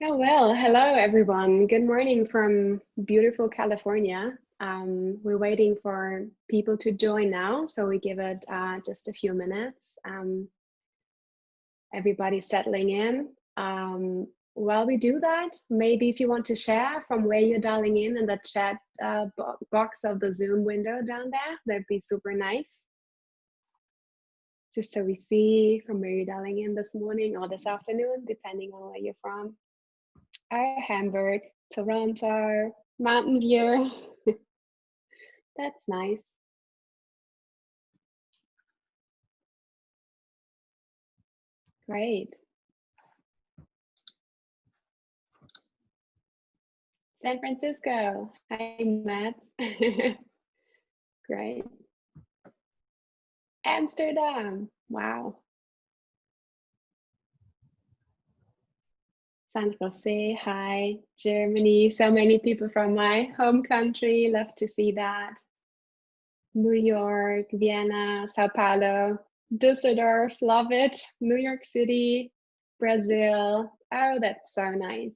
Oh, well, hello everyone. Good morning from beautiful California. We're waiting for people to join now, so we give it just a few minutes. Everybody's settling in. While we do that, maybe if you want to share from where you're dialing in the chat box of the Zoom window down there, that'd be super nice. Just so we see from where you're dialing in this morning or this afternoon, depending on where you're from. Hamburg, Toronto, Mountain View. That's nice. Great. San Francisco. Hi, Matt. Great. Amsterdam. Wow. San Jose. Hi. Germany. So many people from my home country. Love to see that. New York, Vienna, Sao Paulo, Düsseldorf. Love it. New York City, Brazil. Oh, that's so nice.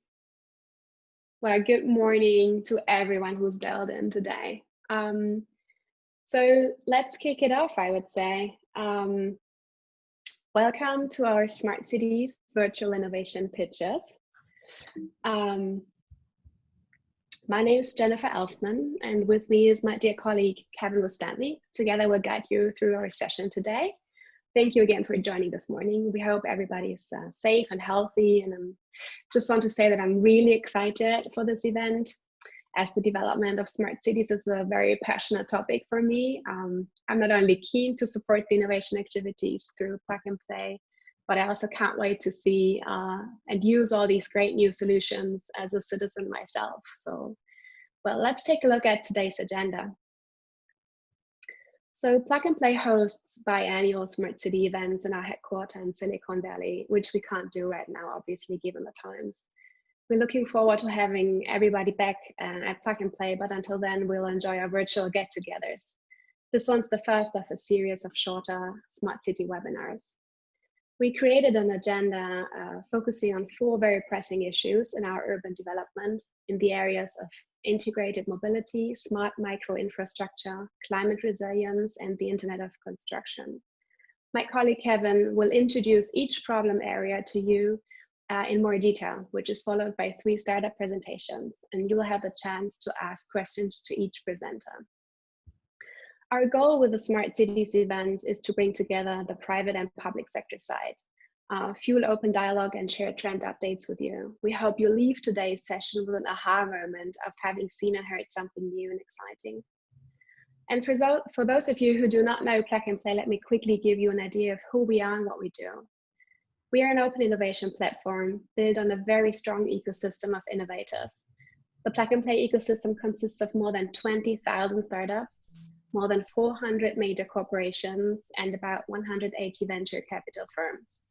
Well, good morning to everyone who's dialed in today. So let's kick it off, I would say. Welcome to our Smart Cities Virtual Innovation Pitches. My name is Jennifer Elfman, and with me is my dear colleague, Kevin Stanley. Together, we'll guide you through our session today. Thank you again for joining this morning. We hope everybody's safe and healthy, and I just want to say that I'm really excited for this event, as the development of smart cities is a very passionate topic for me. I'm not only keen to support the innovation activities through Plug and Play, but I also can't wait to see and use all these great new solutions as a citizen myself. So, well, let's take a look at today's agenda. So Plug and Play hosts biannual smart city events in our headquarters in Silicon Valley, which we can't do right now, obviously, given the times. We're looking forward to having everybody back at Plug and Play, but until then, we'll enjoy our virtual get-togethers. This one's the first of a series of shorter smart city webinars. We created an agenda focusing on 4 very pressing issues in our urban development in the areas of integrated mobility, smart micro-infrastructure, climate resilience, and the Internet of Construction. My colleague Kevin will introduce each problem area to you in more detail, which is followed by 3 startup presentations, and you'll have the chance to ask questions to each presenter. Our goal with the Smart Cities event is to bring together the private and public sector side, fuel open dialogue and share trend updates with you. We hope you leave today's session with an aha moment of having seen and heard something new and exciting. And for those of you who do not know Plug and Play, let me quickly give you an idea of who we are and what we do. We are an open innovation platform built on a very strong ecosystem of innovators. The Plug and Play ecosystem consists of more than 20,000 startups, more than 400 major corporations, and about 180 venture capital firms.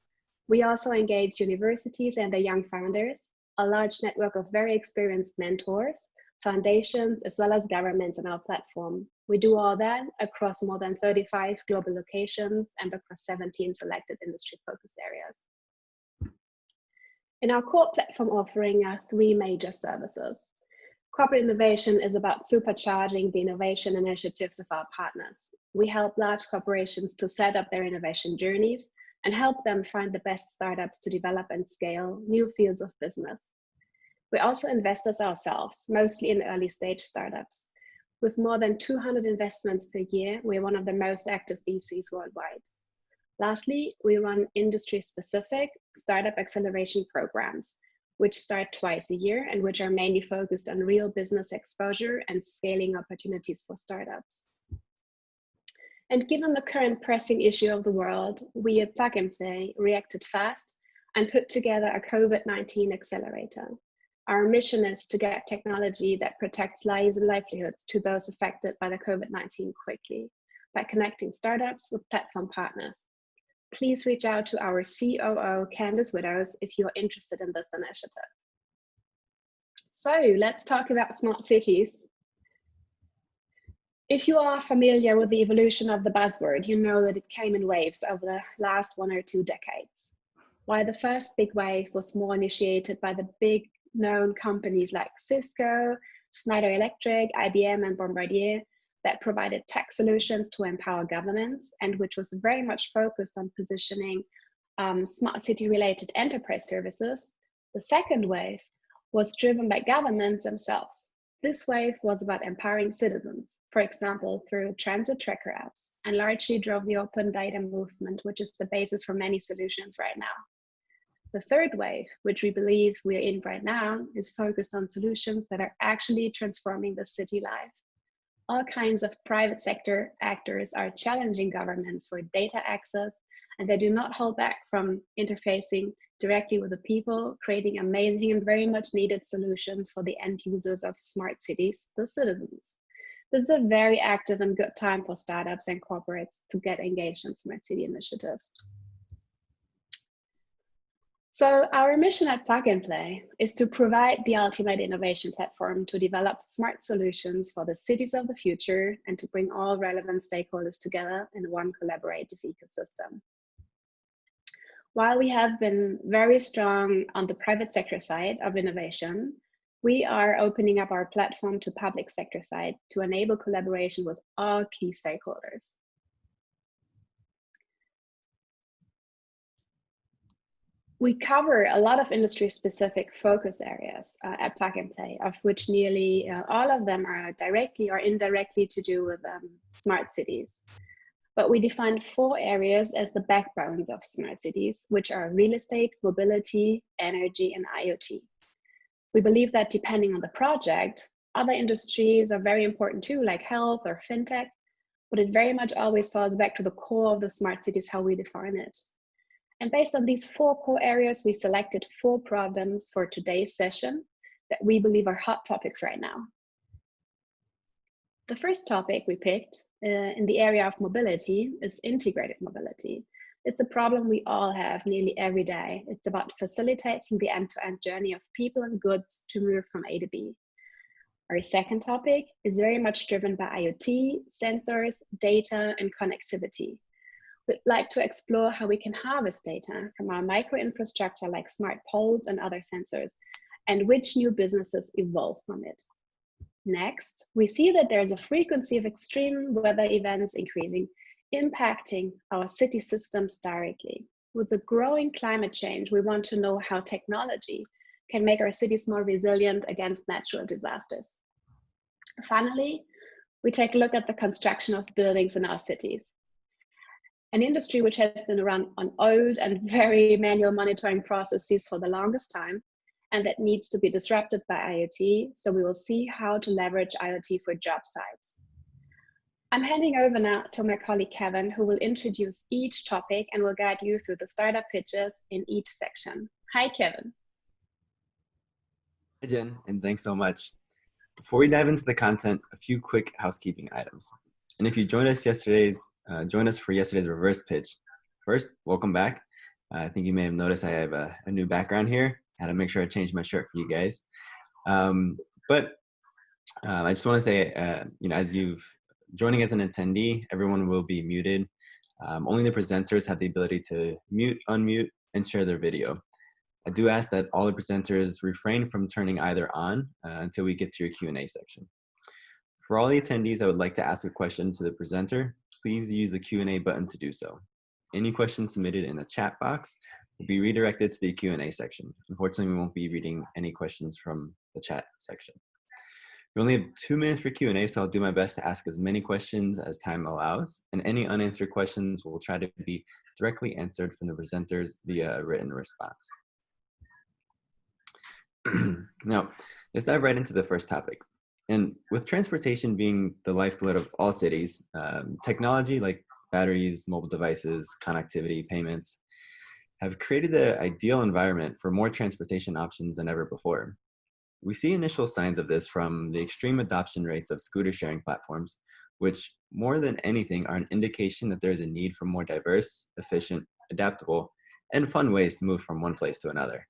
We also engage universities and their young founders, a large network of very experienced mentors, foundations, as well as governments on our platform. We do all that across more than 35 global locations and across 17 selected industry focus areas. In our core platform offering are 3 major services. Corporate innovation is about supercharging the innovation initiatives of our partners. We help large corporations to set up their innovation journeys and help them find the best startups to develop and scale new fields of business. We're also investors ourselves, mostly in early stage startups. With more than 200 investments per year, we're one of the most active VCs worldwide. Lastly, we run industry-specific startup acceleration programs, which start twice a year and which are mainly focused on real business exposure and scaling opportunities for startups. And given the current pressing issue of the world, we at Plug and Play reacted fast and put together a COVID-19 accelerator. Our mission is to get technology that protects lives and livelihoods to those affected by the COVID-19 quickly by connecting startups with platform partners. Please reach out to our COO, Candice Widows, if you're interested in this initiative. So let's talk about smart cities. If you are familiar with the evolution of the buzzword, you know that it came in waves over the last 1 or 2 decades. while the first big wave was more initiated by the big known companies like Cisco, Schneider Electric, IBM, and Bombardier that provided tech solutions to empower governments and which was very much focused on positioning smart city related enterprise services. The second wave was driven by governments themselves. This wave was about empowering citizens, for example, through transit tracker apps, and largely drove the open data movement, which is the basis for many solutions right now. The third wave, which we believe we're in right now, is focused on solutions that are actually transforming the city life. All kinds of private sector actors are challenging governments for data access, and they do not hold back from interfacing directly with the people, creating amazing and very much needed solutions for the end users of smart cities, the citizens. This is a very active and good time for startups and corporates to get engaged in smart city initiatives. So our mission at Plug and Play is to provide the ultimate innovation platform to develop smart solutions for the cities of the future and to bring all relevant stakeholders together in one collaborative ecosystem. While we have been very strong on the private sector side of innovation, we are opening up our platform to public sector side to enable collaboration with all key stakeholders. We cover a lot of industry-specific focus areas at Plug and Play, of which nearly all of them are directly or indirectly to do with smart cities. But we define 4 areas as the backbones of smart cities, which are real estate, mobility, energy, and IoT. We believe that depending on the project, other industries are very important too, like health or fintech, but it very much always falls back to the core of the smart cities, how we define it. And based on these 4 core areas, we selected 4 problems for today's session that we believe are hot topics right now. The first topic we picked in the area of mobility is integrated mobility. It's a problem we all have nearly every day. It's about facilitating the end-to-end journey of people and goods to move from A to B. Our second topic is very much driven by IoT, sensors, data, and connectivity. We'd like to explore how we can harvest data from our microinfrastructure like smart poles and other sensors, and which new businesses evolve from it. Next, we see that there's a frequency of extreme weather events increasing, impacting our city systems directly. With the growing climate change, we want to know how technology can make our cities more resilient against natural disasters. Finally, we take a look at the construction of buildings in our cities. An industry which has been run on old and very manual monitoring processes for the longest time, and that needs to be disrupted by IoT. So we will see how to leverage IoT for job sites. I'm handing over now to my colleague Kevin, who will introduce each topic and will guide you through the startup pitches in each section. Hi, Kevin. Hi, Jen, and thanks so much. Before we dive into the content, a few quick housekeeping items. And if you joined us join us for yesterday's reverse pitch. First, welcome back. I think you may have noticed I have a new background here. I had to make sure I changed my shirt for you guys. I just want to say, as you've joining as an attendee, everyone will be muted. Only the presenters have the ability to mute, unmute, and share their video. I do ask that all the presenters refrain from turning either on until we get to your Q&A section. For all the attendees, I would like to ask a question to the presenter. Please use the Q&A button to do so. Any questions submitted in the chat box will be redirected to the Q&A section. Unfortunately, we won't be reading any questions from the chat section. We only have 2 minutes for Q&A, so I'll do my best to ask as many questions as time allows, and any unanswered questions will try to be directly answered from the presenters via a written response. Now, let's dive right into the first topic. And with transportation being the lifeblood of all cities, technology like batteries, mobile devices, connectivity, payments have created the ideal environment for more transportation options than ever before. We see initial signs of this from the extreme adoption rates of scooter sharing platforms, which more than anything are an indication that there is a need for more diverse, efficient, adaptable, and fun ways to move from one place to another.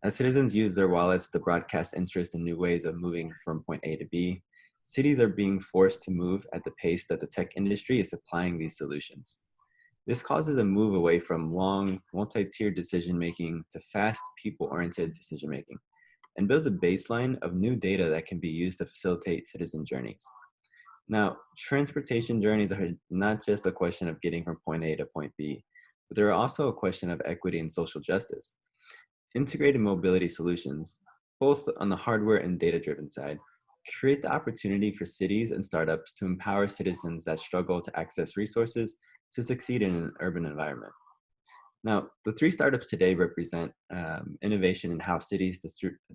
As citizens use their wallets to broadcast interest in new ways of moving from point A to B, cities are being forced to move at the pace that the tech industry is supplying these solutions. This causes a move away from long, multi-tiered decision-making to fast, people-oriented decision-making, and builds a baseline of new data that can be used to facilitate citizen journeys. Now, transportation journeys are not just a question of getting from point A to point B, but they're also a question of equity and social justice. Integrated mobility solutions, both on the hardware and data-driven side, create the opportunity for cities and startups to empower citizens that struggle to access resources to succeed in an urban environment. Now, the three startups today represent innovation in how cities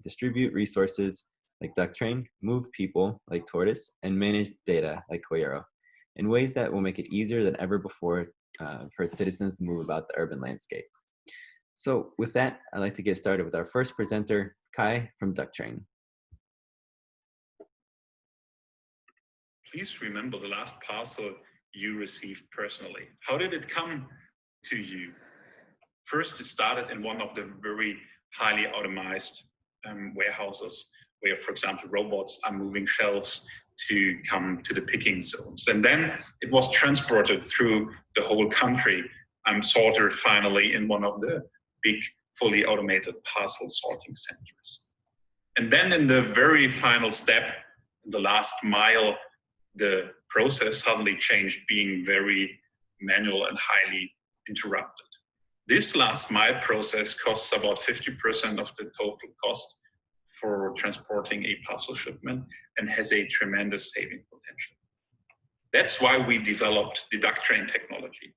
distribute resources like Ducktrain, move people like Tortoise, and manage data like Koyero in ways that will make it easier than ever before for citizens to move about the urban landscape. So with that, I'd like to get started with our first presenter, Kai from Ducktrain. Please remember the last parcel you received personally. How did it come to you? First, it started in one of the very highly automated warehouses where, for example, robots are moving shelves to come to the picking zones. And then it was transported through the whole country and sorted finally in one of the big fully automated parcel sorting centers. And then in the very final step, the last mile, the process suddenly changed, being very manual and highly interrupted. This last mile process costs about 50% of the total cost for transporting a parcel shipment and has a tremendous saving potential. That's why we developed the Ducktrain technology.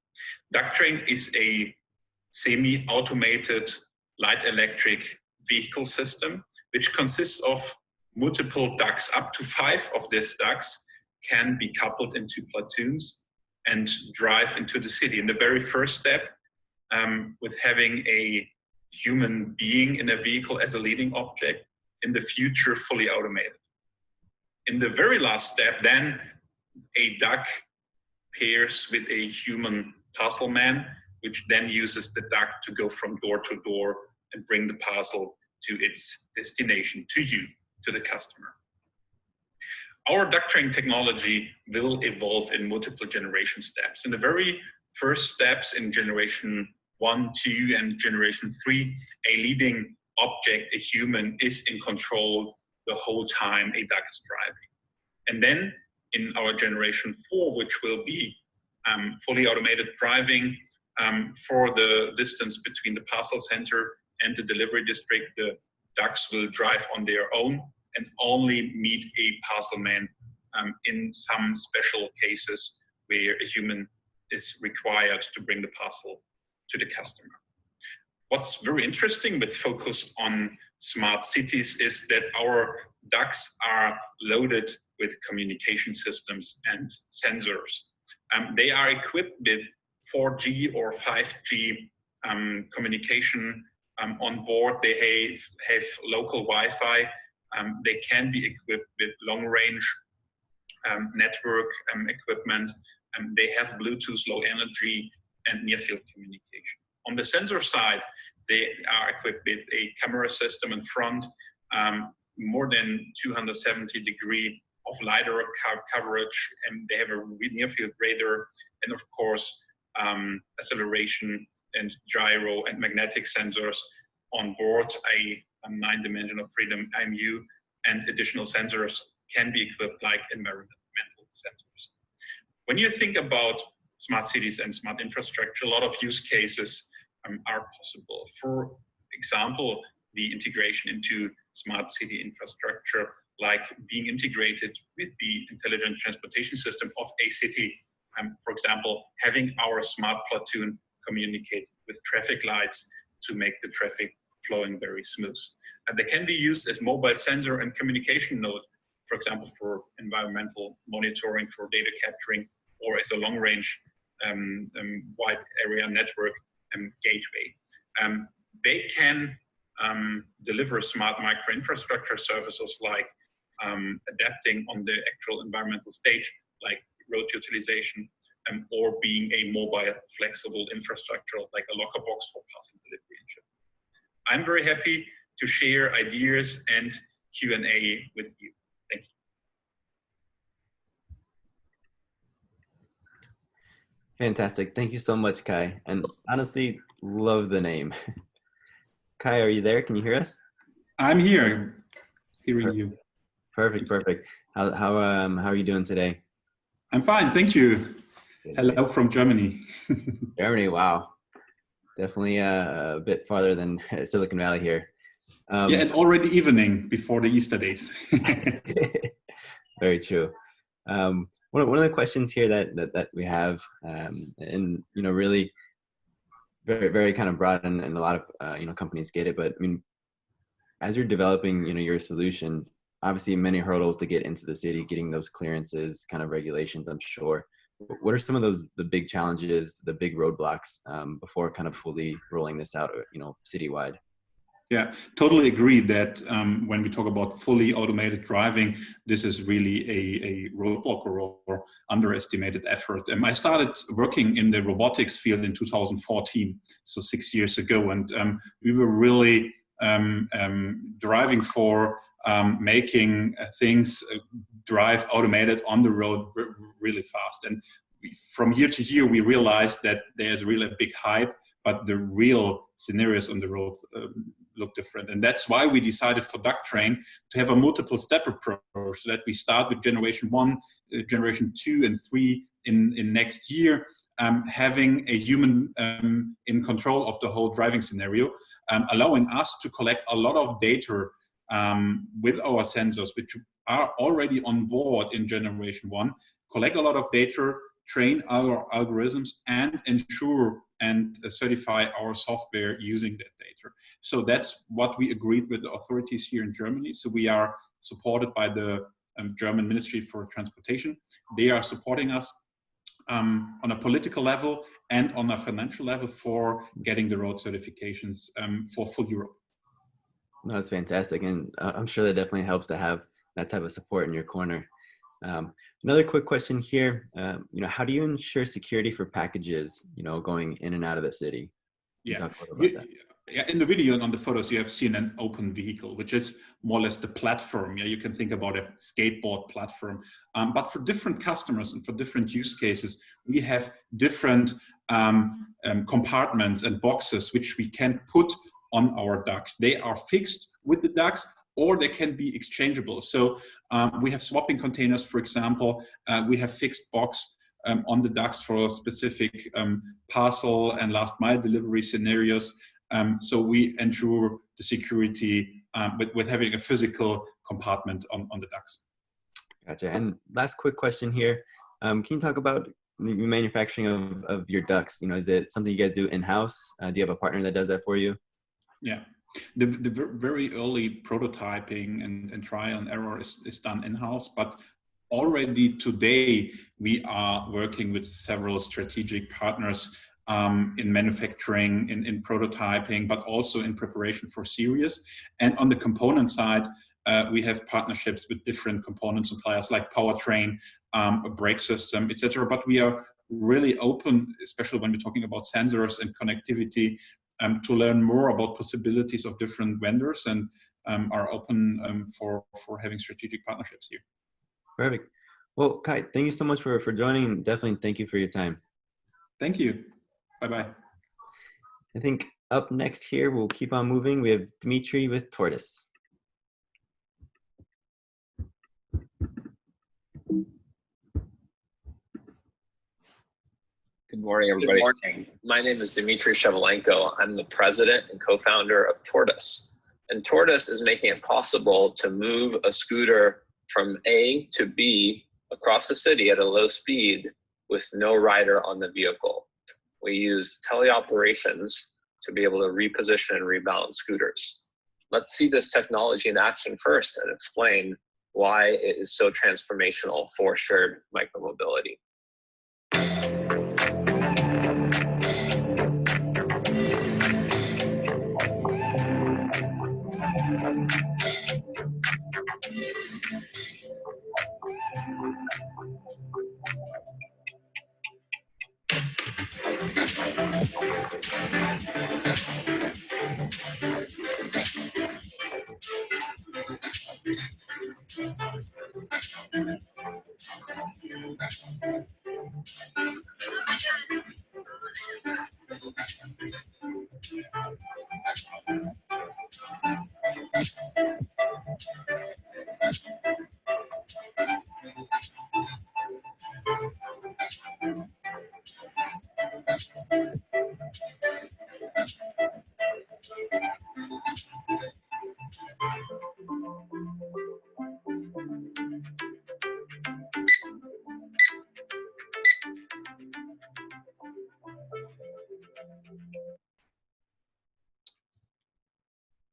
Ducktrain is a semi-automated light electric vehicle system, which consists of multiple ducts. Up to 5 of these ducts can be coupled into platoons and drive into the city. In the very first step, with having a human being in a vehicle as a leading object, in the future fully automated. In the very last step, then a duck pairs with a human parcel man, which then uses the duck to go from door to door and bring the parcel to its destination, to you, to the customer. Our Ducktrain technology will evolve in multiple generation steps. In the very first steps in generation 1, 2, and generation 3, a leading object, a human, is in control the whole time a duck is driving. And then in our generation 4, which will be fully automated driving for the distance between the parcel center and the delivery district, the ducks will drive on their own and only meet a parcel man in some special cases where a human is required to bring the parcel to the customer. What's very interesting with focus on smart cities is that our ducts are loaded with communication systems and sensors. They are equipped with 4G or 5G communication on board. They have local Wi-Fi. They can be equipped with long-range network equipment. They have Bluetooth, low energy, and near-field communication. On the sensor side, they are equipped with a camera system in front, more than 270-degree of LiDAR coverage, and they have a near-field radar, and of course, acceleration and gyro and magnetic sensors on board, a 9-dimensional freedom IMU, and additional sensors can be equipped like environmental sensors. When you think about smart cities and smart infrastructure, a lot of use cases are possible. For example, the integration into smart city infrastructure, like being integrated with the intelligent transportation system of a city. For example, having our smart platoon communicate with traffic lights to make the traffic flowing very smooth. And they can be used as mobile sensor and communication node, for example, for environmental monitoring, for data capturing, or as a long-range wide area network gateway. They can deliver smart micro-infrastructure services like adapting on the actual environmental stage, like road utilization, or being a mobile flexible infrastructure like a locker box for parcel delivery and shipment. I'm very happy to share ideas and Q&A with you. Fantastic. Thank you so much, Kai. And honestly, love the name. Kai, are you there? Can you hear us? I'm here, hearing Perfect. you. Perfect. How are you doing today? I'm fine, thank you. Hello from Germany. Germany, wow. Definitely a bit farther than Silicon Valley here. Yeah, and already evening before the Easter days. Very true. One of the questions here that we have, and really very kind of broad, and a lot of companies get it. But I mean, as you're developing your solution, obviously many hurdles to get into the city, getting those clearances, kind of regulations, I'm sure. What are some of the big challenges, the big roadblocks before kind of fully rolling this out, citywide? Yeah, totally agree that when we talk about fully automated driving, this is really a roadblock or underestimated effort. I started working in the robotics field in 2014, so 6 years ago, and we were really driving for making things drive automated on the road really fast. And from year to year, we realized that there's really a big hype, but the real scenarios on the road look different. And that's why we decided for Ducktrain to have a multiple step approach, so that we start with generation 1, generation 2 and 3 in next year, having a human in control of the whole driving scenario, allowing us to collect a lot of data with our sensors, which are already on board in generation 1, collect a lot of data, train our algorithms, and ensure and certify our software using that data. So that's what we agreed with the authorities here in Germany. So we are supported by the German Ministry for Transportation. They are supporting us on a political level and on a financial level for getting the road certifications for full Europe. No, that's fantastic. And I'm sure that definitely helps to have that type of support in your corner. Another quick question here, how do you ensure security for packages, going in and out of the city? Yeah. Talk a little about that. Yeah, in the video and on the photos, you have seen an open vehicle, which is more or less the platform. Yeah, you can think about a skateboard platform. But for different customers and for different use cases, we have different compartments and boxes which we can put on our ducts. They are fixed with the ducts, or they can be exchangeable. So we have swapping containers, for example. We have fixed box on the ducts for specific parcel and last mile delivery scenarios. So we ensure the security with having a physical compartment on the ducts. Gotcha. And last quick question here. Can you talk about the manufacturing of your ducts? Is it something you guys do in-house? Do you have a partner that does that for you? Yeah. The very early prototyping and trial and error is done in-house, but already today we are working with several strategic partners in manufacturing, in prototyping, but also in preparation for series. And on the component side, we have partnerships with different component suppliers like powertrain, a brake system, etc. But we are really open, especially when we're talking about sensors and connectivity, to learn more about possibilities of different vendors, and are open for having strategic partnerships here. Perfect. Well, Kai, thank you so much for joining, and definitely thank you for your time. Thank you. Bye-bye. I think up next here, we'll keep on moving. We have Dimitri with Tortoise. Good morning, everybody. Good morning. My name is Dmitry Shevelenko. I'm the president and co-founder of Tortoise. And Tortoise is making it possible to move a scooter from A to B across the city at a low speed with no rider on the vehicle. We use teleoperations to be able to reposition and rebalance scooters. Let's see this technology in action first and explain why it is so transformational for shared micromobility.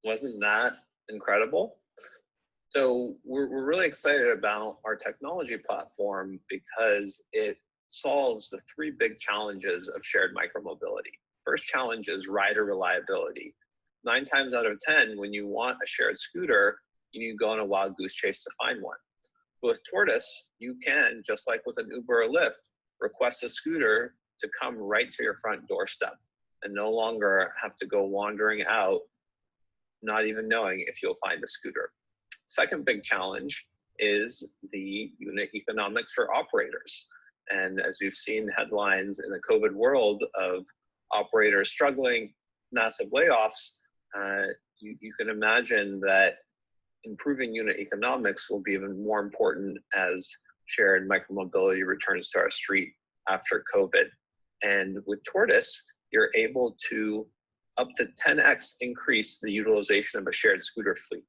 Wasn't that incredible? So we're really excited about our technology platform because it solves the three big challenges of shared micromobility. First challenge is rider reliability. 9 times out of 10, when you want a shared scooter, you need to go on a wild goose chase to find one. But with Tortoise, you can, just like with an Uber or Lyft, request a scooter to come right to your front doorstep and no longer have to go wandering out, not even knowing if you'll find a scooter. Second big challenge is the unit economics for operators. And as we've seen headlines in the COVID world of operators struggling, massive layoffs, you can imagine that improving unit economics will be even more important as shared micromobility returns to our street after COVID. And with Tortoise, you're able to up to 10x increase the utilization of a shared scooter fleet.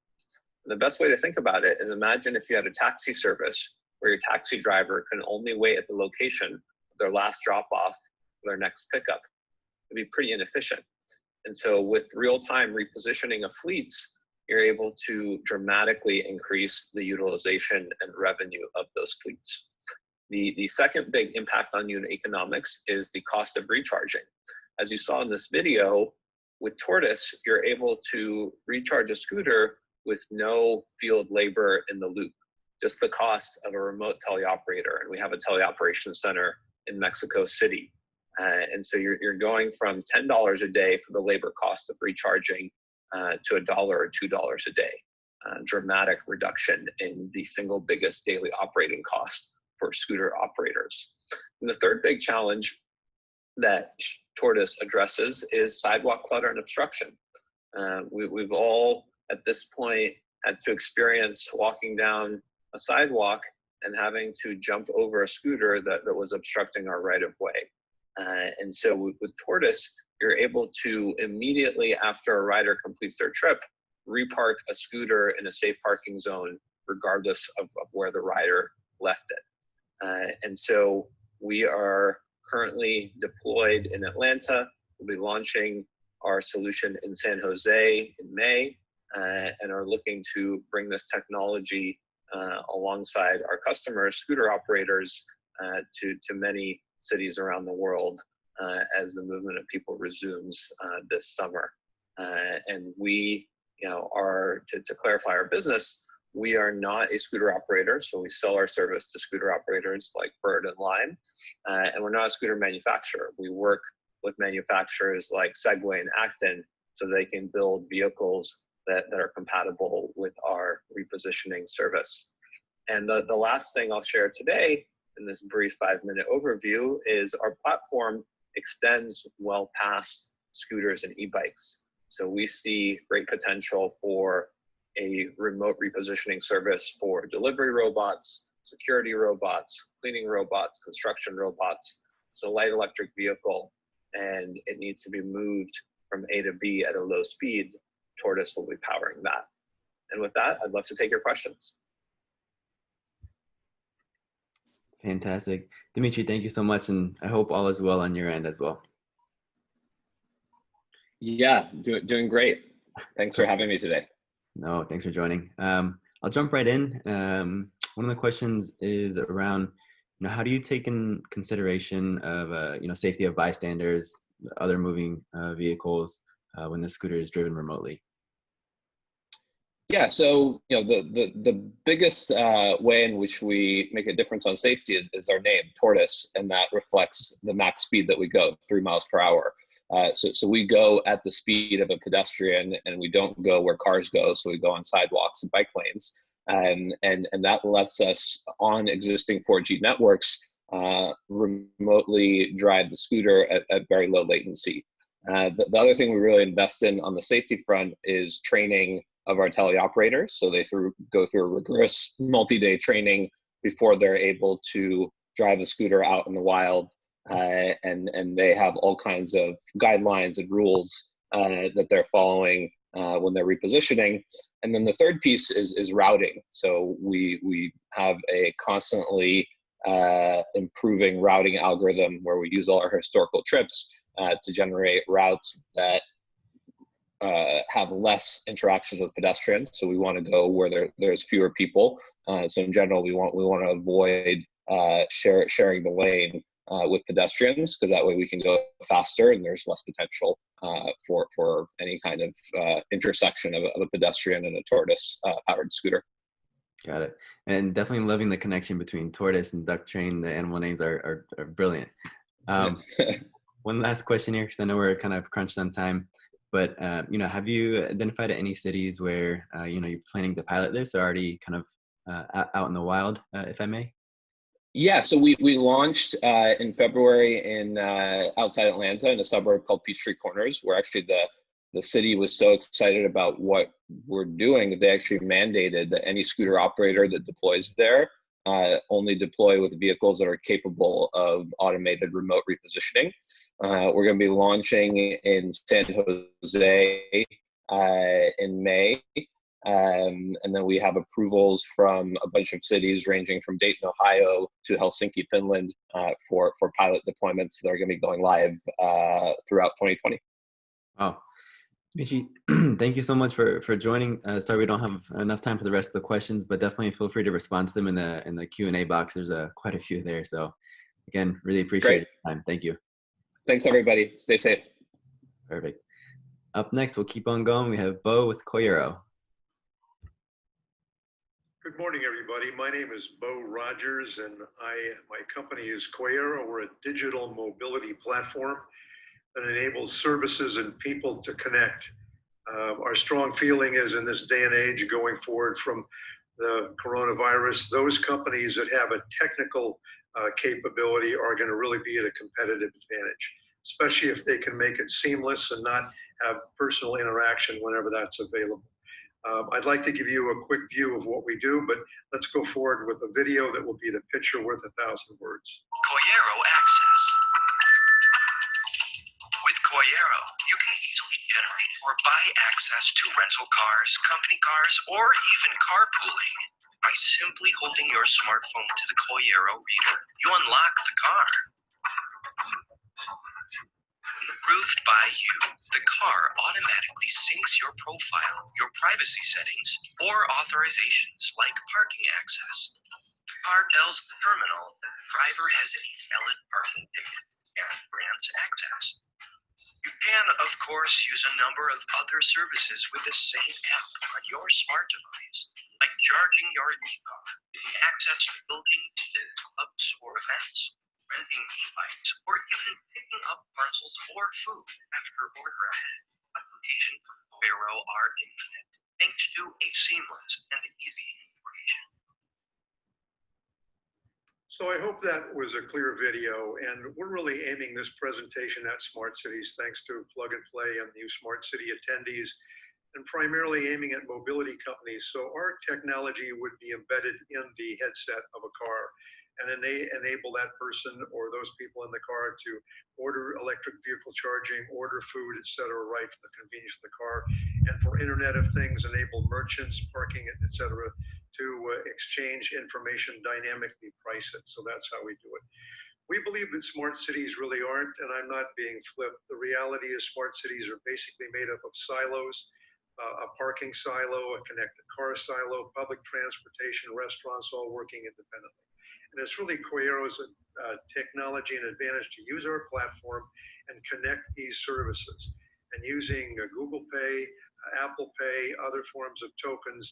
And the best way to think about it is imagine if you had a taxi service where your taxi driver can only wait at the location of their last drop off for their next pickup. It'd be pretty inefficient. And so with real-time repositioning of fleets, you're able to dramatically increase the utilization and revenue of those fleets. The second big impact on unit economics is the cost of recharging. As you saw in this video, with Tortoise, you're able to recharge a scooter with no field labor in the loop, just the cost of a remote teleoperator. And we have a teleoperations center in Mexico City. And so you're going from $10 a day for the labor cost of recharging to $1 or $2 a day. Dramatic reduction in the single biggest daily operating cost for scooter operators. And the third big challenge that Tortoise addresses is sidewalk clutter and obstruction. We've all, at this point, had to experience walking down a sidewalk and having to jump over a scooter that was obstructing our right of way. And so with Tortoise, you're able to immediately after a rider completes their trip, repark a scooter in a safe parking zone, regardless of where the rider left it. And so we are currently deployed in Atlanta. We'll be launching our solution in San Jose in May, and are looking to bring this technology alongside our customers, scooter operators, to many cities around the world as the movement of people resumes this summer. And we, are, to clarify our business, we are not a scooter operator, so we sell our service to scooter operators like Bird and Lime, and we're not a scooter manufacturer. We work with manufacturers like Segway and Acton so they can build vehicles that are compatible with our repositioning service. And the last thing I'll share today in this brief 5-minute overview is our platform extends well past scooters and e-bikes. So we see great potential for a remote repositioning service for delivery robots, security robots, cleaning robots, construction robots. It's a light electric vehicle, and it needs to be moved from A to B at a low speed. Tortoise will be powering that. And with that, I'd love to take your questions. Fantastic. Dimitri, thank you so much, and I hope all is well on your end as well. Yeah, doing great. Thanks for having me today. No, thanks for joining. I'll jump right in. One of the questions is around, how do you take in consideration of, safety of bystanders, other moving vehicles when the scooter is driven remotely? Yeah, so the biggest way in which we make a difference on safety is our name, Tortoise, and that reflects the max speed that we go, 3 miles per hour. So we go at the speed of a pedestrian, and we don't go where cars go. So we go on sidewalks and bike lanes, and that lets us on existing 4G networks remotely drive the scooter at very low latency. The other thing we really invest in on the safety front is training of our teleoperators. So they go through a rigorous multi-day training before they're able to drive a scooter out in the wild. And they have all kinds of guidelines and rules that they're following when they're repositioning. And then the third piece is routing. So we have a constantly improving routing algorithm where we use all our historical trips to generate routes that have less interactions with pedestrians. So we want to go where there's fewer people. So in general, we want to avoid sharing the lane with pedestrians, because that way we can go faster and there's less potential for any kind of intersection of a pedestrian and a tortoise powered scooter. Got it. And definitely loving the connection between tortoise and Ducktrain. The animal names are brilliant. One last question here, because I know we're kind of crunched on time. But have you identified any cities where you're planning to pilot this, or already kind of out in the wild, if I may? Yeah, so we launched in February in outside Atlanta in a suburb called Peachtree Corners, where actually the city was so excited about what we're doing that they actually mandated that any scooter operator that deploys there only deploy with vehicles that are capable of automated remote repositioning. We're going to be launching in San Jose in May. And then we have approvals from a bunch of cities ranging from Dayton, Ohio to Helsinki, Finland for pilot deployments that are going to be going live throughout 2020. Wow. Michi, thank you so much for joining. Sorry we don't have enough time for the rest of the questions, but definitely feel free to respond to them in the Q&A box. There's quite a few there. So again, really appreciate your time. Thank you. Thanks, everybody. Stay safe. Perfect. Up next, we'll keep on going. We have Bo with Koyero. Good morning, everybody. My name is Bo Rogers, and my company is Koyero. We're a digital mobility platform that enables services and people to connect. Our strong feeling is, in this day and age, going forward from the coronavirus, those companies that have a technical capability are going to really be at a competitive advantage, especially if they can make it seamless and not have personal interaction whenever that's available. I'd like to give you a quick view of what we do, but let's go forward with a video that will be the picture worth 1,000 words. Koyero Access. With Koyero, you can easily generate or buy access to rental cars, company cars, or even carpooling. By simply holding your smartphone to the Koyero reader, you unlock the car. Approved by you, the car automatically syncs your profile, your privacy settings, or authorizations like parking access. The car tells the terminal that the driver has a valid parking ticket and grants access. You can, of course, use a number of other services with the same app on your smart device, like charging your e-car, getting access to buildings, clubs, or events, renting e-bikes, or even picking up parcels or food after order ahead. Applications for Koyero are infinite, thanks to a seamless and easy integration. So I hope that was a clear video, and we're really aiming this presentation at smart cities thanks to Plug and Play and new smart city attendees, and primarily aiming at mobility companies. So our technology would be embedded in the headset of a car and enable that person or those people in the car to order electric vehicle charging, order food, etc., right to the convenience of the car. And for Internet of Things, enable merchants, parking, etc., to exchange information, dynamically price it. So that's how we do it. We believe that smart cities really aren't, and I'm not being flip. The reality is smart cities are basically made up of silos, a parking silo, a connected car silo, public transportation, restaurants, all working independently. And it's really Koyero's technology and advantage to use our platform and connect these services. And using Google Pay, Apple Pay, other forms of tokens,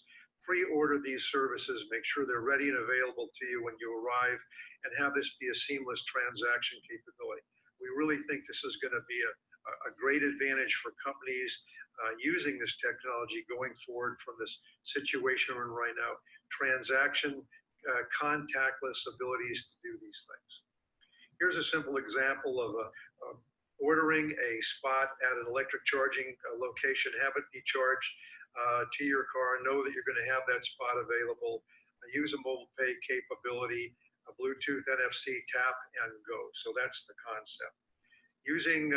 pre-order these services, make sure they're ready and available to you when you arrive, and have this be a seamless transaction capability. We really think this is going to be a great advantage for companies using this technology going forward from this situation we're in right now. Transaction, contactless abilities to do these things. Here's a simple example of ordering a spot at an electric charging location, have it be charged to your car, know that you're going to have that spot available, use a mobile pay capability, a Bluetooth NFC, tap and go. So that's the concept. Using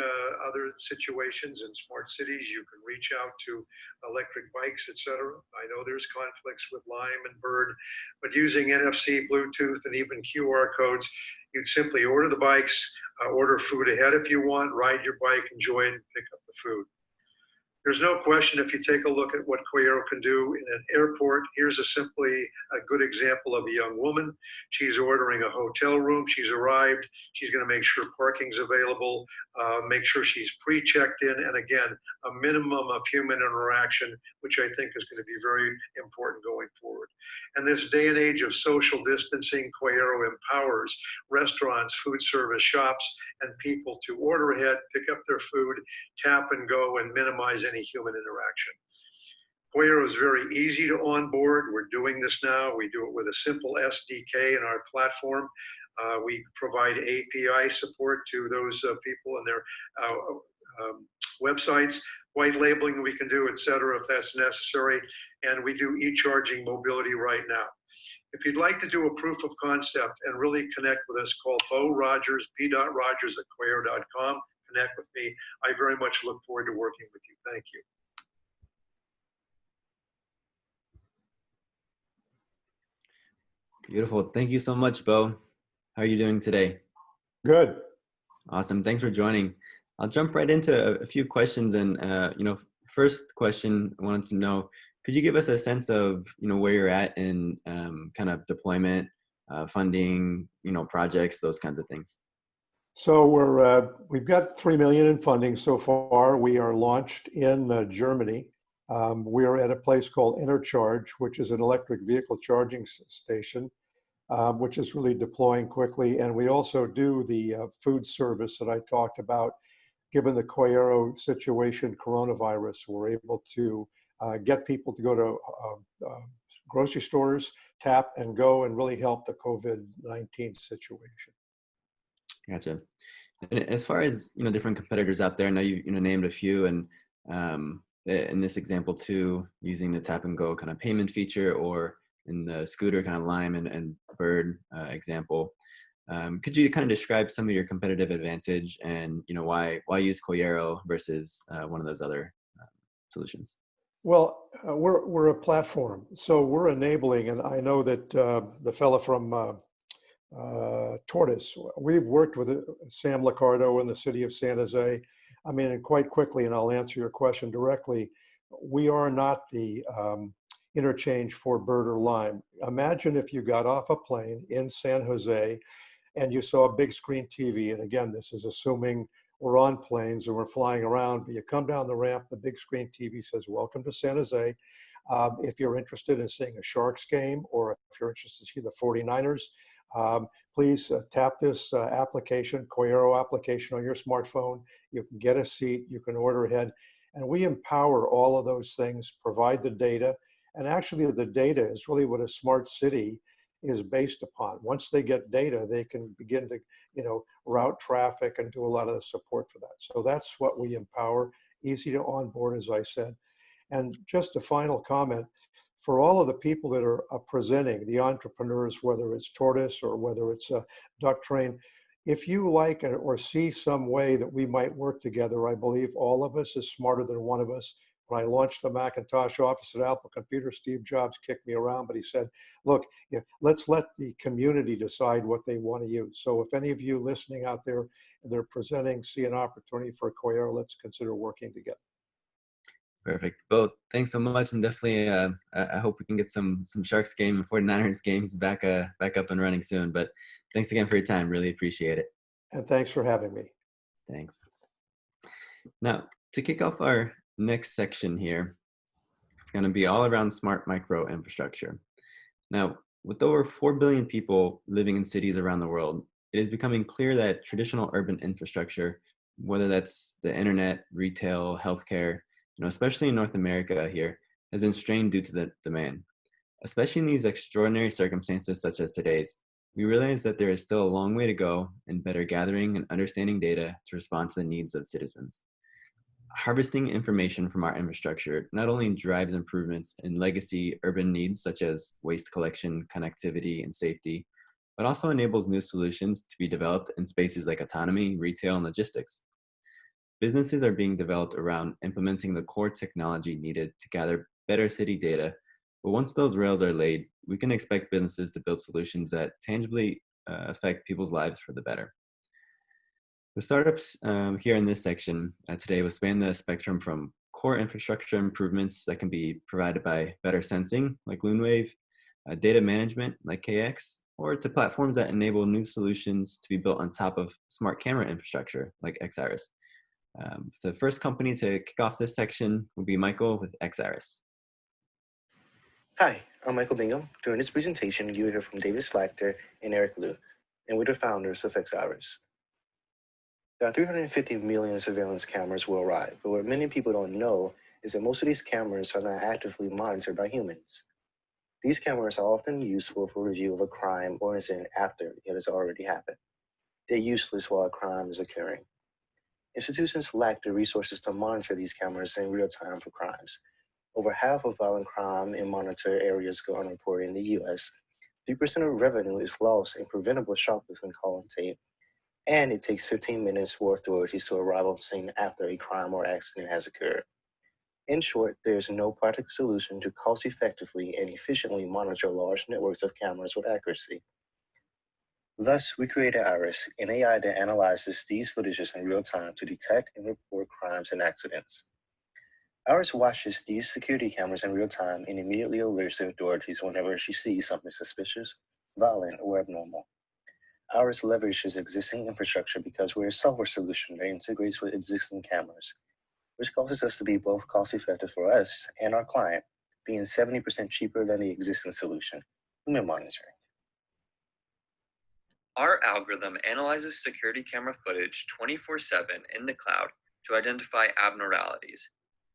other situations in smart cities, you can reach out to electric bikes, etc. I know there's conflicts with Lime and Bird, but using NFC, Bluetooth, and even QR codes, you'd simply order the bikes, order food ahead if you want, ride your bike, enjoy it, and pick up the food. There's no question if you take a look at what Koyero can do in an airport. Here's a good example of a young woman. She's ordering a hotel room. She's arrived. She's going to make sure parking's available, make sure she's pre-checked in, and again, a minimum of human interaction, which I think is going to be very important going forward. And this day and age of social distancing, Koyero empowers restaurants, food service shops, and people to order ahead, pick up their food, tap and go, and minimize any human interaction. Koyero is very easy to onboard. We're doing this now. We do it with a simple SDK in our platform. We provide API support to those people and their websites, white labeling we can do, et cetera, if that's necessary. And we do e-charging mobility right now. If you'd like to do a proof of concept and really connect with us, call Bo Rogers, p.rogers@koyero.com. Connect with me. I very much look forward to working with you. Thank you. Beautiful. Thank you so much, Bo. How are you doing today? Good. Awesome. Thanks for joining. I'll jump right into a few questions. And, first question I wanted to know, could you give us a sense of, where you're at in kind of deployment, funding, projects, those kinds of things? So we've got 3 million in funding so far. We are launched in Germany. We are at a place called Intercharge, which is an electric vehicle charging station, which is really deploying quickly. And we also do the food service that I talked about. Given the Koyero situation, coronavirus, we're able to get people to go to grocery stores, tap and go, and really help the COVID-19 situation. Gotcha. And as far as different competitors out there, I know you named a few, and in this example too, using the tap and go kind of payment feature, or in the scooter kind of Lime and Bird example. Could you kind of describe some of your competitive advantage and why use Koyero versus one of those other solutions? Well, we're a platform, so we're enabling, and I know that the fella from Tortoise, we've worked with Sam Liccardo in the city of San Jose. I mean, and quite quickly, and I'll answer your question directly, we are not the interchange for Bird or Lime. Imagine if you got off a plane in San Jose and you saw a big screen TV, and again, this is assuming we're on planes and we're flying around, but you come down the ramp, the big screen TV says, "Welcome to San Jose. If you're interested in seeing a Sharks game, or if you're interested to see the 49ers, please tap this application, Koyero application on your smartphone. You can get a seat, you can order ahead." And we empower all of those things, provide the data. And actually the data is really what a smart city is based upon. Once they get data, they can begin to, route traffic and do a lot of the support for that. So that's what we empower, easy to onboard, as I said. And just a final comment, for all of the people that are presenting, the entrepreneurs, whether it's Tortoise or whether it's Ducktrain, if you like or see some way that we might work together, I believe all of us is smarter than one of us. When I launched the Macintosh office at Apple Computer, Steve Jobs kicked me around, but he said, look, let's let the community decide what they want to use. So if any of you listening out there, they're presenting, see an opportunity for Koyero, let's consider working together. Perfect. Bo, thanks so much, and definitely I hope we can get some Sharks game and 49ers games back up and running soon. But thanks again for your time. Really appreciate it. And thanks for having me. Thanks. Now, to kick off our next section here, it's going to be all around smart micro infrastructure. Now, with over 4 billion people living in cities around the world, it is becoming clear that traditional urban infrastructure, whether that's the internet, retail, healthcare, especially in North America here, has been strained due to the demand. Especially in these extraordinary circumstances such as today's, we realize that there is still a long way to go in better gathering and understanding data to respond to the needs of citizens. Harvesting information from our infrastructure not only drives improvements in legacy urban needs such as waste collection, connectivity, and safety, but also enables new solutions to be developed in spaces like autonomy, retail, and logistics. businesses are being developed around implementing the core technology needed to gather better city data. But once those rails are laid, we can expect businesses to build solutions that tangibly affect people's lives for the better. The startups here in this section today will span the spectrum from core infrastructure improvements that can be provided by better sensing, like Lunewave, data management, like KX, or to platforms that enable new solutions to be built on top of smart camera infrastructure, like XIris. So the first company to kick off this section will be Michael with XIris. Hi, I'm Michael Bingham. During this presentation, you will hear from David Slachter and Eric Liu, and we're the founders of XIris. There are 350 million surveillance cameras worldwide, but what many people don't know is that most of these cameras are not actively monitored by humans. These cameras are often useful for review of a crime or incident after it has already happened. They're useless while a crime is occurring. Institutions lack the resources to monitor these cameras in real time for crimes. Over half of violent crime in monitored areas go unreported in the US. 3% of revenue is lost in preventable shoplifting call and tape. And it takes 15 minutes for authorities to arrive on scene after a crime or accident has occurred. In short, there is no practical solution to cost-effectively and efficiently monitor large networks of cameras with accuracy. Thus, we created Iris, an AI that analyzes these footages in real time to detect and report crimes and accidents. Iris watches these security cameras in real time and immediately alerts the authorities whenever she sees something suspicious, violent, or abnormal. Iris leverages existing infrastructure because we're a software solution that integrates with existing cameras, which causes us to be both cost-effective for us and our client, being 70% cheaper than the existing solution, human monitoring. Our algorithm analyzes security camera footage 24/7 in the cloud to identify abnormalities.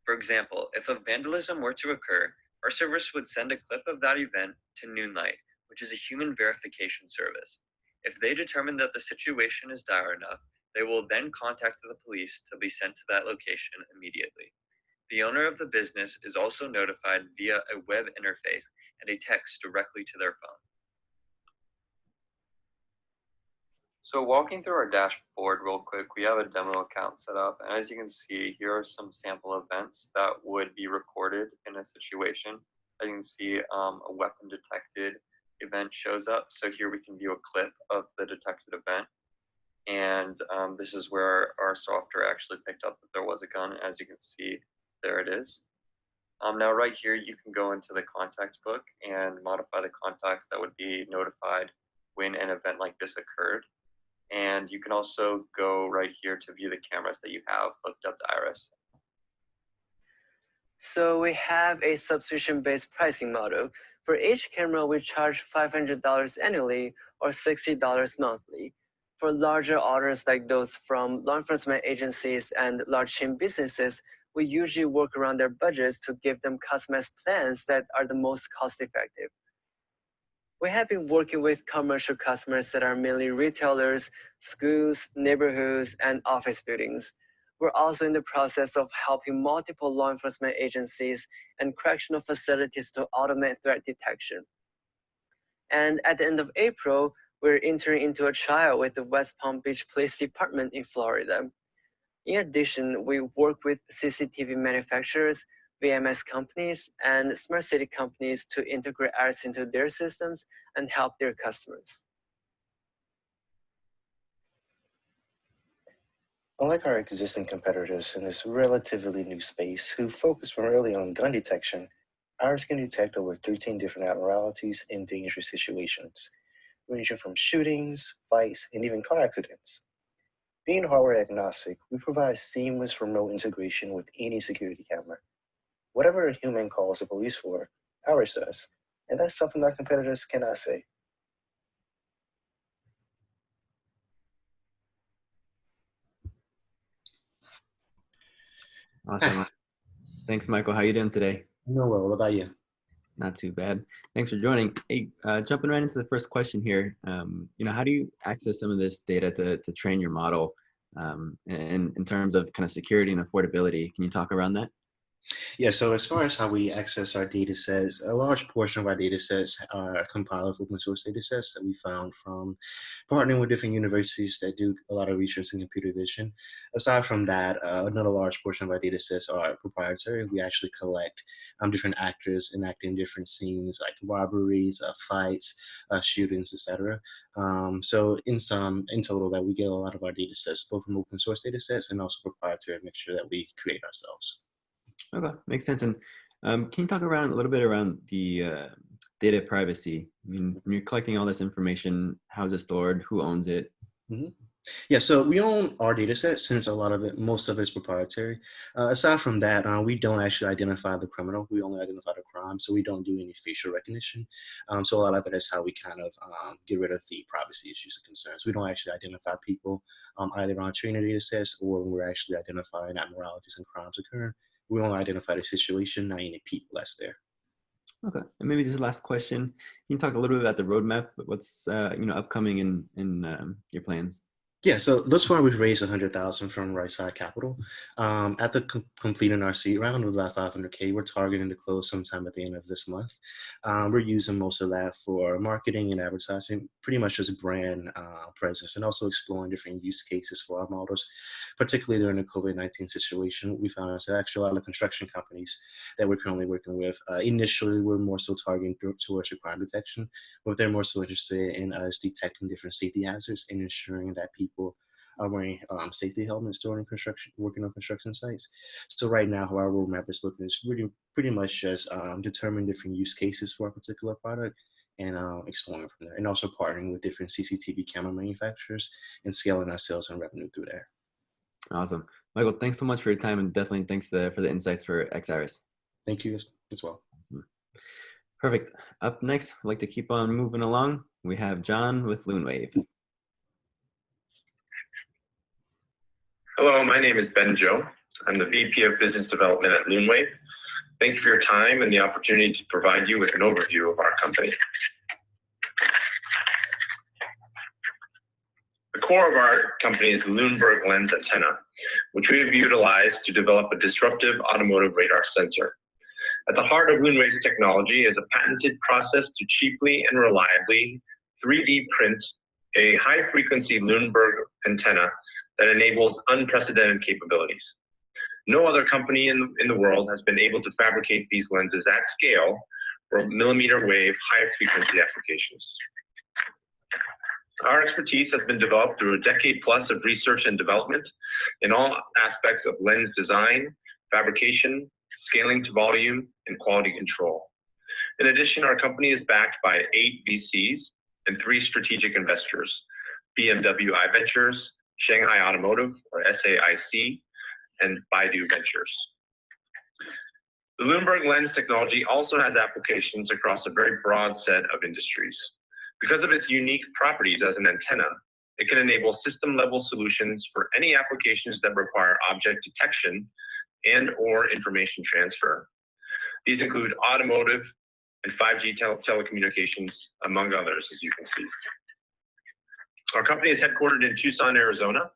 For example, if a vandalism were to occur, our service would send a clip of that event to Noonlight, which is a human verification service. If they determine that the situation is dire enough, they will then contact the police to be sent to that location immediately. The owner of the business is also notified via a web interface and a text directly to their phone. So walking through our dashboard real quick, we have a demo account set up. And as you can see, here are some sample events that would be recorded in a situation. As you can see, a weapon detected event shows up. So here we can view a clip of the detected event. And this is where our software actually picked up that there was a gun. As you can see, there it is. Now right here, you can go into the contact book and modify the contacts that would be notified when an event like this occurred. And you can also go right here to view the cameras that you have hooked up to Iris. So we have a subscription-based pricing model. For each camera, we charge $500 annually or $60 monthly. For larger orders like those from law enforcement agencies and large chain businesses, we usually work around their budgets to give them customized plans that are the most cost-effective. We have been working with commercial customers that are mainly retailers, schools, neighborhoods, and office buildings. We're also in the process of helping multiple law enforcement agencies and correctional facilities to automate threat detection. And at the end of April, we're entering into a trial with the West Palm Beach Police Department in Florida. In addition, we work with CCTV manufacturers, VMS companies, and smart city companies to integrate Iris into their systems and help their customers. Unlike our existing competitors in this relatively new space who focus primarily on gun detection, Iris can detect over 13 different abnormalities in dangerous situations, ranging from shootings, fights, and even car accidents. Being hardware agnostic, we provide seamless remote integration with any security camera. Whatever a human calls the police for, Iris does, and that's something our competitors cannot say. Awesome. Thanks, Michael. How you doing today? No, well, what about you? Not too bad. Thanks for joining. Hey, jumping right into the first question here. How do you access some of this data to train your model in terms of kind of security and affordability? Can you talk around that? Yeah, so as far as how we access our data sets, a large portion of our data sets are compiled with open source data sets that we found from partnering with different universities that do a lot of research in computer vision. Aside from that, another large portion of our data sets are proprietary. We actually collect different actors enacting different scenes like robberies, fights, shootings, etc. So in total, that we get a lot of our data sets, both from open source data sets and also proprietary mixture that we create ourselves. Okay, makes sense. And can you talk around a little bit around the data privacy? I mean, when you're collecting all this information, how is it stored? Who owns it? Mm-hmm. Yeah, so we own our data set since most of it is proprietary. Aside from that, we don't actually identify the criminal. We only identify the crime, so we don't do any facial recognition. So a lot of that is how we kind of get rid of the privacy issues and concerns. We don't actually identify people either on training data sets or when we're actually identifying abnormalities and crimes occurring. We only identify the situation, not any people that's there. Okay, and maybe just the last question. Can you talk a little bit about the roadmap? What's upcoming in your plans? Yeah, so thus far we've raised $100,000 from Right Side Capital. At the completing our seed round of about $500K, we're targeting to close sometime at the end of this month. We're using most of that for marketing and advertising, pretty much just brand presence, and also exploring different use cases for our models, particularly during the COVID-19 situation. We found there's actually a lot of construction companies that we're currently working with. Initially, we're more so targeting towards crime detection, but they're more so interested in us detecting different safety hazards and ensuring that people are wearing safety helmets during working on construction sites. So right now, how our roadmap is looking is pretty much just determining different use cases for a particular product and exploring from there, and also partnering with different CCTV camera manufacturers and scaling our sales and revenue through there. Awesome. Michael, thanks so much for your time, and definitely thanks for the insights for XIRIS. Thank you as well. Awesome. Perfect. Up next, I'd like to keep on moving along. We have John with Lunewave. Hello, my name is Ben Joe. I'm the VP of Business Development at Lunewave. Thank you for your time and the opportunity to provide you with an overview of our company. The core of our company is the Lunewave lens antenna, which we have utilized to develop a disruptive automotive radar sensor. At the heart of Lunewave's technology is a patented process to cheaply and reliably 3D print a high-frequency Lunewave antenna that enables unprecedented capabilities. No other company in the world has been able to fabricate these lenses at scale for millimeter wave high-frequency applications. Our expertise has been developed through a decade plus of research and development in all aspects of lens design, fabrication, scaling to volume, and quality control. In addition, our company is backed by 8 VCs and 3 strategic investors: BMW iVentures, Shanghai Automotive, or SAIC, and Baidu Ventures. The Lunewave lens technology also has applications across a very broad set of industries. Because of its unique properties as an antenna, it can enable system-level solutions for any applications that require object detection and/or information transfer. These include automotive and 5G telecommunications, among others, as you can see. Our company is headquartered in Tucson, Arizona,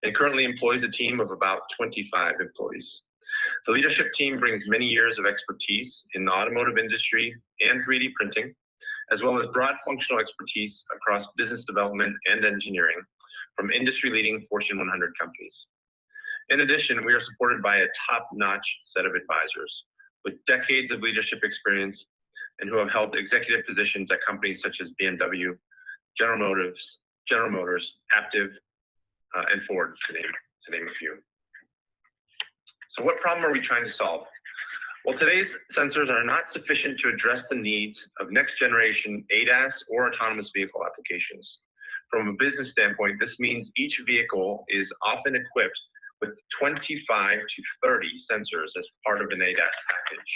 and currently employs a team of about 25 employees. The leadership team brings many years of expertise in the automotive industry and 3D printing, as well as broad functional expertise across business development and engineering from industry-leading Fortune 100 companies. In addition, we are supported by a top-notch set of advisors with decades of leadership experience and who have held executive positions at companies such as BMW, General Motors, Aptiv, and Ford, to name a few. So what problem are we trying to solve? Well, today's sensors are not sufficient to address the needs of next generation ADAS or autonomous vehicle applications. From a business standpoint, this means each vehicle is often equipped with 25 to 30 sensors as part of an ADAS package.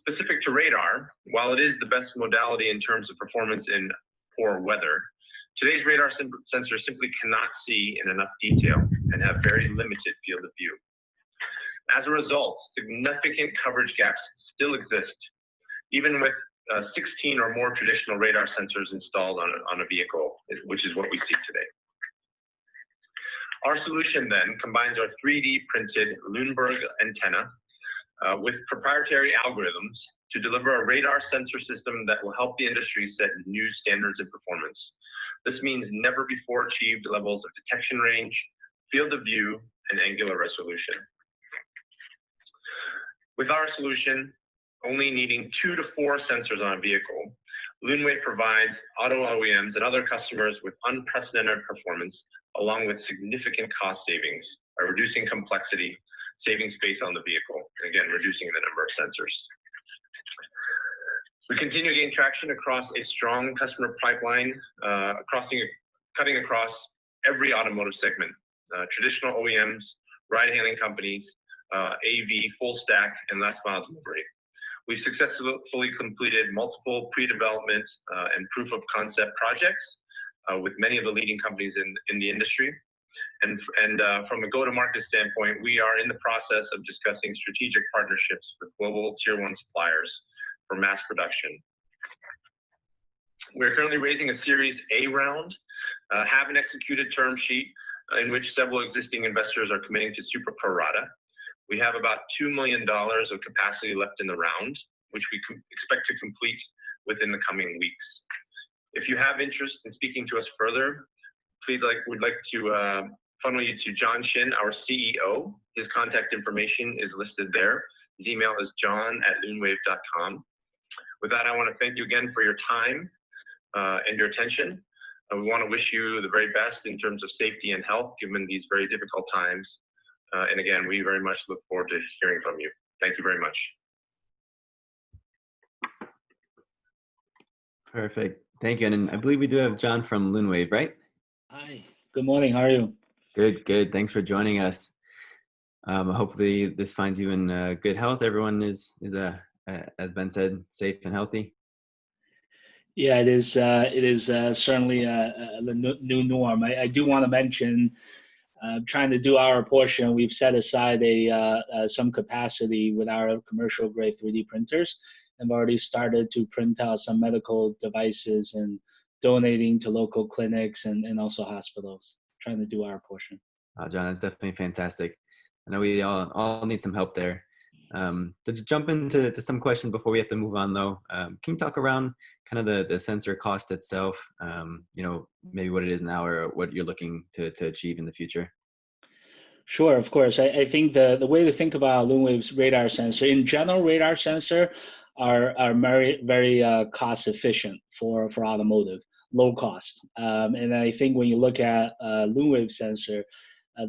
Specific to radar, while it is the best modality in terms of performance in poor weather, today's radar sensors simply cannot see in enough detail and have very limited field of view. As a result, significant coverage gaps still exist, even with 16 or more traditional radar sensors installed on a vehicle, which is what we see today. Our solution then combines our 3D printed Lunewave antenna with proprietary algorithms to deliver a radar sensor system that will help the industry set new standards of performance. This means never before achieved levels of detection range, field of view, and angular resolution. With our solution, only needing 2 to 4 sensors on a vehicle, Lunewave provides auto OEMs and other customers with unprecedented performance, along with significant cost savings by reducing complexity, saving space on the vehicle, and again, reducing the number of sensors. We continue to gain traction across a strong customer pipeline, cutting across every automotive segment, traditional OEMs, ride-hailing companies, AV, full stack, and last mile delivery. We've successfully completed multiple pre-development and proof of concept projects with many of the leading companies in the industry. And from a go-to-market standpoint, we are in the process of discussing strategic partnerships with global tier 1 suppliers for mass production. We're currently raising a Series A round, have an executed term sheet in which several existing investors are committing to Super Pro Rata. We have about $2 million of capacity left in the round, which we expect to complete within the coming weeks. If you have interest in speaking to us further, we'd like to funnel you to John Shin, our CEO. His contact information is listed there. His email is john@lunewave.com. With that, I want to thank you again for your time and your attention. We want to wish you the very best in terms of safety and health, given these very difficult times. And again, we very much look forward to hearing from you. Thank you very much. Perfect. Thank you. And I believe we do have John from Lunewave, right? Hi. Good morning. How are you? Good, good. Thanks for joining us. Hopefully this finds you in good health. Everyone is as Ben said, safe and healthy. Yeah, it is certainly the new norm. I do want to mention, trying to do our portion, we've set aside some capacity with our commercial grade 3D printers and already started to print out some medical devices and donating to local clinics and also hospitals, trying to do our portion. John, that's definitely fantastic. I know we all need some help there. To jump into some questions before we have to move on though, can you talk around kind of the sensor cost itself, maybe what it is now or what you're looking to achieve in the future? Sure, of course. I think the way to think about Lunewave's radar sensor, in general, radar sensor are very, very cost efficient for automotive, low cost. And I think when you look at Lunewave sensor,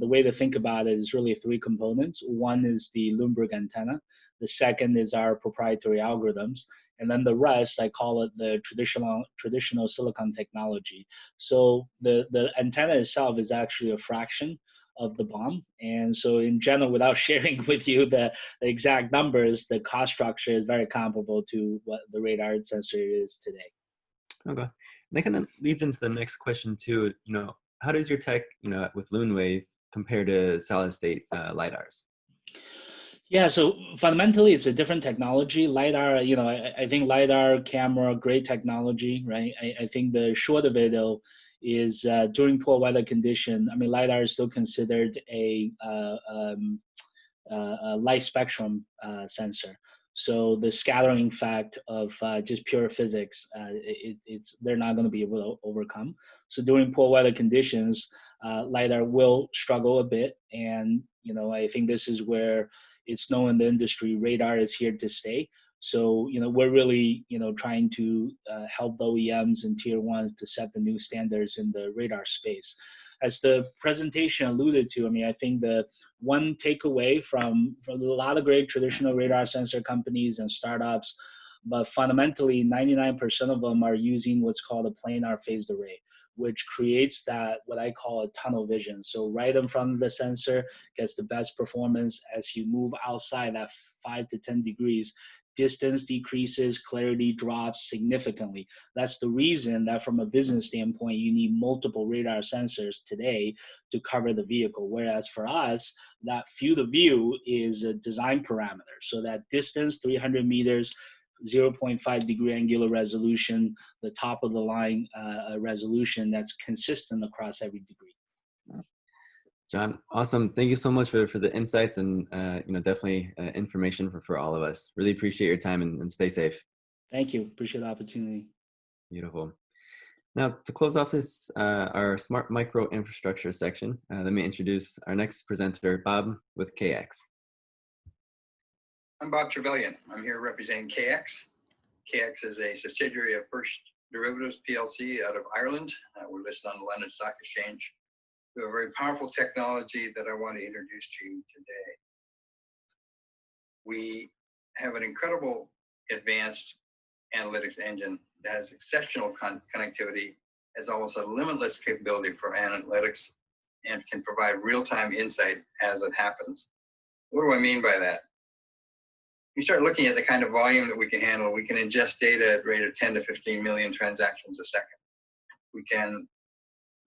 the way to think about it is really 3 components. One is the Lumberg antenna. The second is our proprietary algorithms. And then the rest, I call it the traditional silicon technology. So the antenna itself is actually a fraction of the BOM. And so in general, without sharing with you the exact numbers, the cost structure is very comparable to what the radar sensor is today. Okay. That kind of leads into the next question too. How does your tech, with Lunewave compare to solid state LiDARs? Yeah, so fundamentally, it's a different technology. LiDAR, I think LiDAR camera, great technology, right? I think the short of it, though, is during poor weather condition, LiDAR is still considered a light spectrum sensor. So the scattering effect of just pure physics, they're not going to be able to overcome. So during poor weather conditions, LiDAR will struggle a bit. And, I think this is where it's known in the industry, radar is here to stay. So, we're really, trying to help the OEMs and tier 1s to set the new standards in the radar space. As the presentation alluded to, I think the one takeaway from a lot of great traditional radar sensor companies and startups, but fundamentally 99% of them are using what's called a planar phased array, which creates that, what I call a tunnel vision. So right in front of the sensor gets the best performance. As you move outside that 5 to 10 degrees, distance decreases, clarity drops significantly. That's the reason that from a business standpoint, you need multiple radar sensors today to cover the vehicle. Whereas for us, that field of view is a design parameter. So that distance, 300 meters, 0.5 degree angular resolution, the top of the line resolution that's consistent across every degree. John, awesome. Thank you so much for the insights and definitely information for all of us. Really appreciate your time and stay safe. Thank you. Appreciate the opportunity. Beautiful. Now, to close off this, our Smart Micro Infrastructure section, let me introduce our next presenter, Bob with KX. I'm Bob Trevelyan. I'm here representing KX. KX is a subsidiary of First Derivatives PLC out of Ireland. We're listed on the London Stock Exchange. We have a very powerful technology that I want to introduce to you today. We have an incredible advanced analytics engine that has exceptional connectivity, has almost a limitless capability for analytics, and can provide real-time insight as it happens. What do I mean by that? You start looking at the kind of volume that we can handle. We can ingest data at a rate of 10 to 15 million transactions a second. We can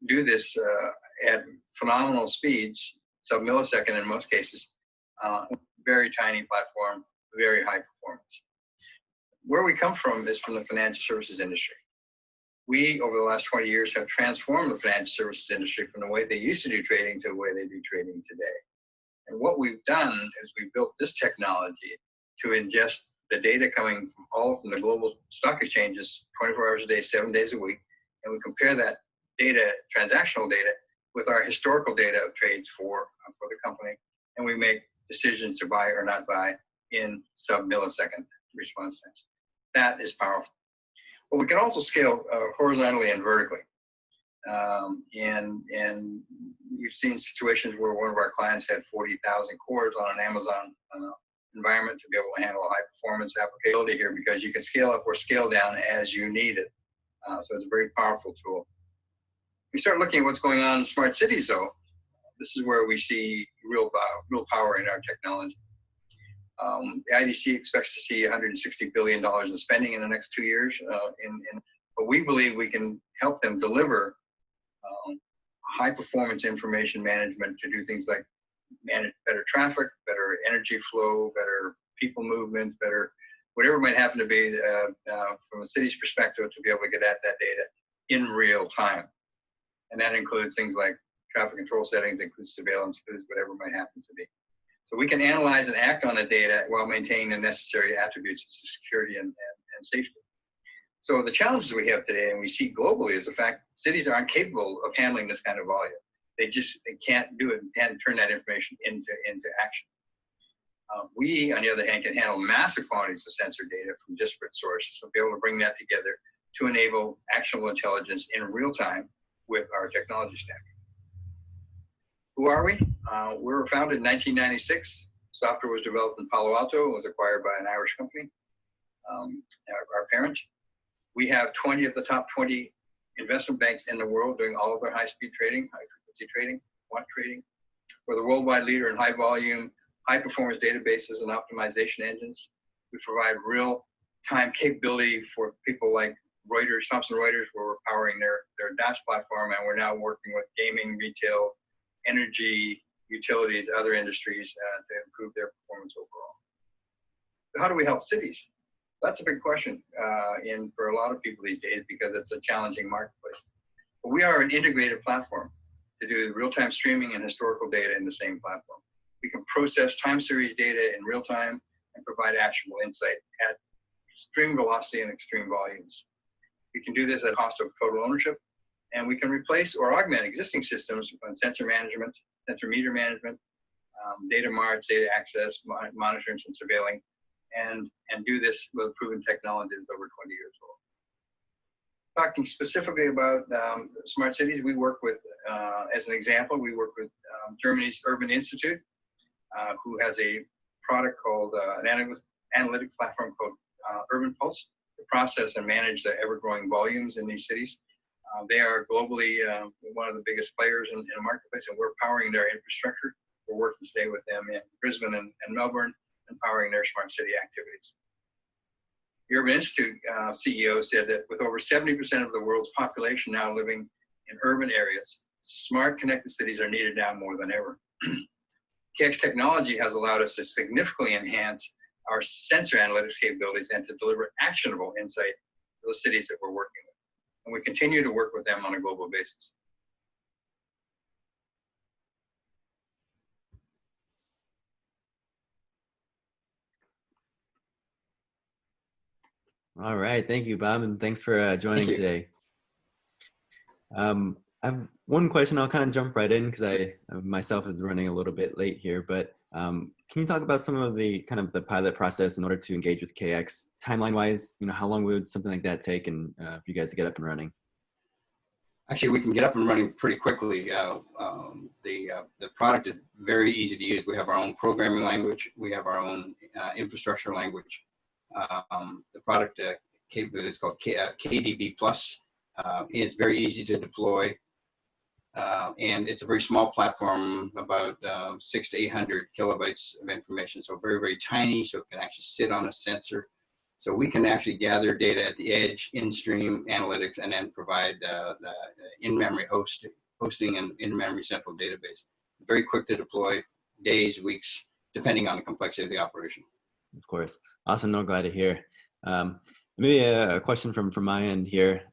do this at phenomenal speeds, sub-millisecond in most cases, very tiny platform, very high performance. Where we come from is from the financial services industry. We, over the last 20 years, have transformed the financial services industry from the way they used to do trading to the way they do trading today. And what we've done is we've built this technology to ingest the data coming from all from the global stock exchanges 24 hours a day, 7 days a week, and we compare that data, transactional data, with our historical data of trades for the company, and we make decisions to buy or not buy in sub-millisecond response times. That is powerful. But we can also scale horizontally and vertically. And we've seen situations where one of our clients had 40,000 cores on an Amazon environment to be able to handle a high performance applicability here, because you can scale up or scale down as you need it. So it's a very powerful tool. We start looking at what's going on in smart cities, though. This is where we see real power in our technology. The IDC expects to see $160 billion in spending in the next 2 years. But we believe we can help them deliver high performance information management to do things like manage better traffic, better energy flow, better people movement, better whatever it might happen to be from a city's perspective, to be able to get at that data in real time. And that includes things like traffic control settings, includes surveillance, includes whatever it might happen to be. So we can analyze and act on the data while maintaining the necessary attributes of security and safety. So the challenges we have today, and we see globally, is the fact cities aren't capable of handling this kind of volume. They can't do it, and can't turn that information into action. We, on the other hand, can handle massive quantities of sensor data from disparate sources, so be able to bring that together to enable actionable intelligence in real time with our technology stack. Who are we? We were founded in 1996. Software was developed in Palo Alto and was acquired by an Irish company, our parent. We have 20 of the top 20 investment banks in the world doing all of their high-speed trading, high-frequency trading, quant trading. We're the worldwide leader in high-volume, high-performance databases and optimization engines. We provide real-time capability for people like Reuters, Thomson Reuters, where we're powering their DAS platform, and we're now working with gaming, retail, energy, utilities, other industries to improve their performance overall. So how do we help cities? That's a big question for a lot of people these days, because it's a challenging marketplace. But we are an integrated platform to do real-time streaming and historical data in the same platform. We can process time series data in real time and provide actionable insight at extreme velocity and extreme volumes. We can do this at cost of total ownership, and we can replace or augment existing systems on sensor management, sensor meter management, data marts, data access, monitoring and surveilling, and do this with proven technology that's over 20 years old. Talking specifically about smart cities, we work with, as an example, we work with Germany's Urban Institute, who has a product called an analytics platform called Urban Pulse, to process and manage the ever-growing volumes in these cities. They are globally one of the biggest players in the marketplace, and we're powering their infrastructure. We're working today with them in Brisbane and Melbourne, empowering their smart city activities. The Urban Institute CEO said that with over 70% of the world's population now living in urban areas, smart connected cities are needed now more than ever. KX technology has allowed us to significantly enhance our sensor analytics capabilities and to deliver actionable insight to those cities that we're working with. And we continue to work with them on a global basis. All right. Thank you, Bob. And thanks for joining today. I have one question. I'll kind of jump right in because I myself is running a little bit late here, but can you talk about some of the kind of the pilot process in order to engage with KX timeline wise? You know, how long would something like that take and for you guys to get up and running? Actually, we can get up and running pretty quickly. The product is very easy to use. We have our own programming language. We have our own infrastructure language. The product capability is called KDB Plus. It's very easy to deploy. And it's a very small platform, about 600 to 800 kilobytes of information. So very, very tiny, so it can actually sit on a sensor. So we can actually gather data at the edge, in-stream analytics, and then provide the in-memory hosting and in-memory central database. Very quick to deploy, days, weeks, depending on the complexity of the operation. Of course. Awesome. No, glad to hear. Maybe a question from my end here.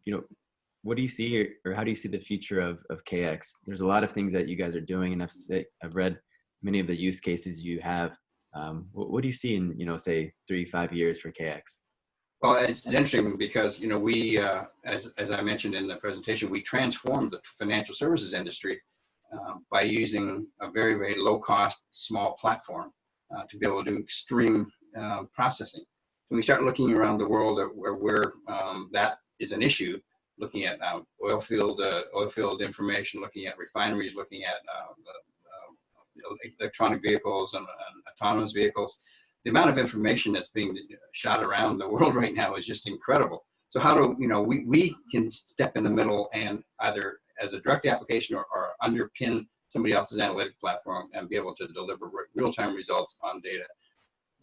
You know, what do you see here, or how do you see the future of KX? There's a lot of things that you guys are doing, and I've read many of the use cases you have. What do you see in, you know, say 3-5 years for KX? Well, it's interesting because, you know, we, as I mentioned in the presentation, we transformed the financial services industry by using a very, very low cost, small platform to be able to do extreme processing. When we start looking around the world where that is an issue, looking at oil field information, looking at refineries, looking at electronic vehicles and autonomous vehicles, the amount of information that's being shot around the world right now is just incredible. So how do, you know, we can step in the middle and either as a direct application or underpin somebody else's analytic platform and be able to deliver real-time results on data,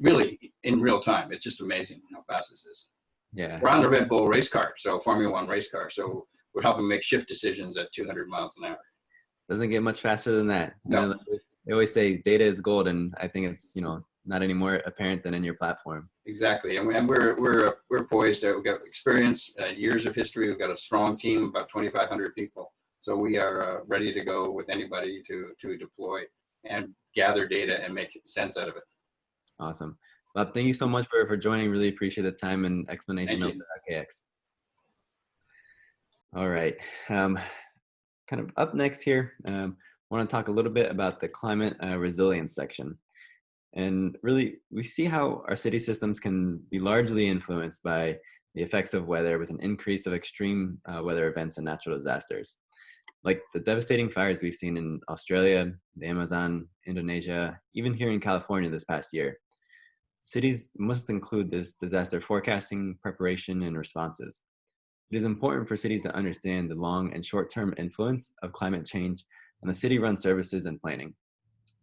really in real time. It's just amazing how fast this is. Yeah. We're on the Red Bull race car, so Formula One race car. So we're helping make shift decisions at 200 miles an hour. Doesn't get much faster than that. No. You know, they always say data is gold, and I think it's, you know, not any more apparent than in your platform. Exactly, and we're poised. We've got experience, years of history. We've got a strong team, about 2,500 people. So we are ready to go with anybody to deploy and gather data and make sense out of it. Awesome. Bob, thank you so much for joining. Really appreciate the time and explanation of KX. All right. Kind of up next here, I want to talk a little bit about the climate resilience section. And really, we see how our city systems can be largely influenced by the effects of weather, with an increase of extreme weather events and natural disasters. Like the devastating fires we've seen in Australia, the Amazon, Indonesia, even here in California this past year. Cities must include this disaster forecasting, preparation, and responses. It is important for cities to understand the long and short-term influence of climate change on the city-run services and planning.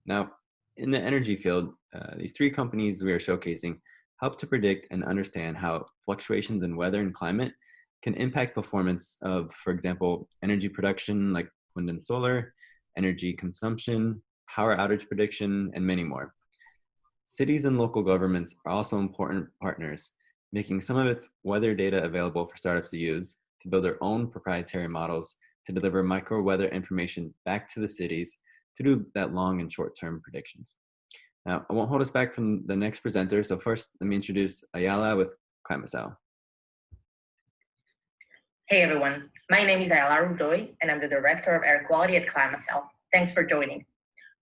Now, in the energy field, these three companies we are showcasing help to predict and understand how fluctuations in weather and climate can impact performance of, for example, energy production like wind and solar, energy consumption, power outage prediction, and many more. Cities and local governments are also important partners, making some of its weather data available for startups to use to build their own proprietary models to deliver micro weather information back to the cities to do that long and short-term predictions. Now, I won't hold us back from the next presenter. So first, let me introduce Ayala with ClimateCell. Hey everyone, my name is Ayala Rudoy, and I'm the Director of Air Quality at ClimateCell. Thanks for joining.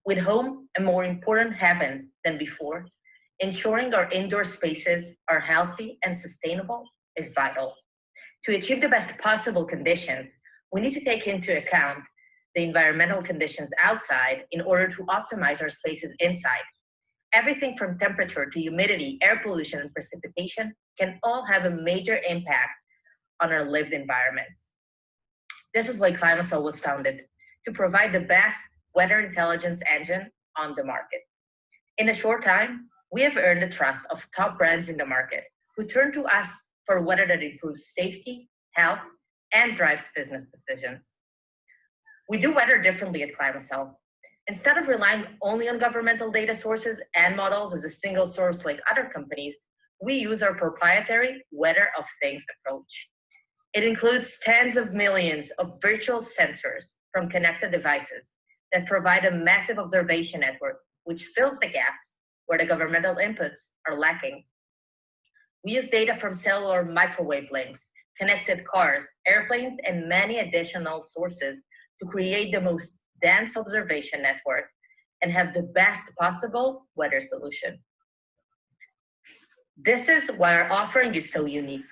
With home a more important heaven than before, ensuring our indoor spaces are healthy and sustainable is vital. To achieve the best possible conditions, we need to take into account the environmental conditions outside in order to optimize our spaces inside. Everything from temperature to humidity, air pollution, and precipitation can all have a major impact on our lived environments. This is why ClimateCell was founded, to provide the best weather intelligence engine on the market. In a short time, we have earned the trust of top brands in the market who turn to us for weather that improves safety, health, and drives business decisions. We do weather differently at ClimateCell. Instead of relying only on governmental data sources and models as a single source like other companies, we use our proprietary Weather of Things approach. It includes tens of millions of virtual sensors from connected devices that provide a massive observation network, which fills the gaps where the governmental inputs are lacking. We use data from cellular microwave links, connected cars, airplanes, and many additional sources to create the most dense observation network and have the best possible weather solution. This is why our offering is so unique.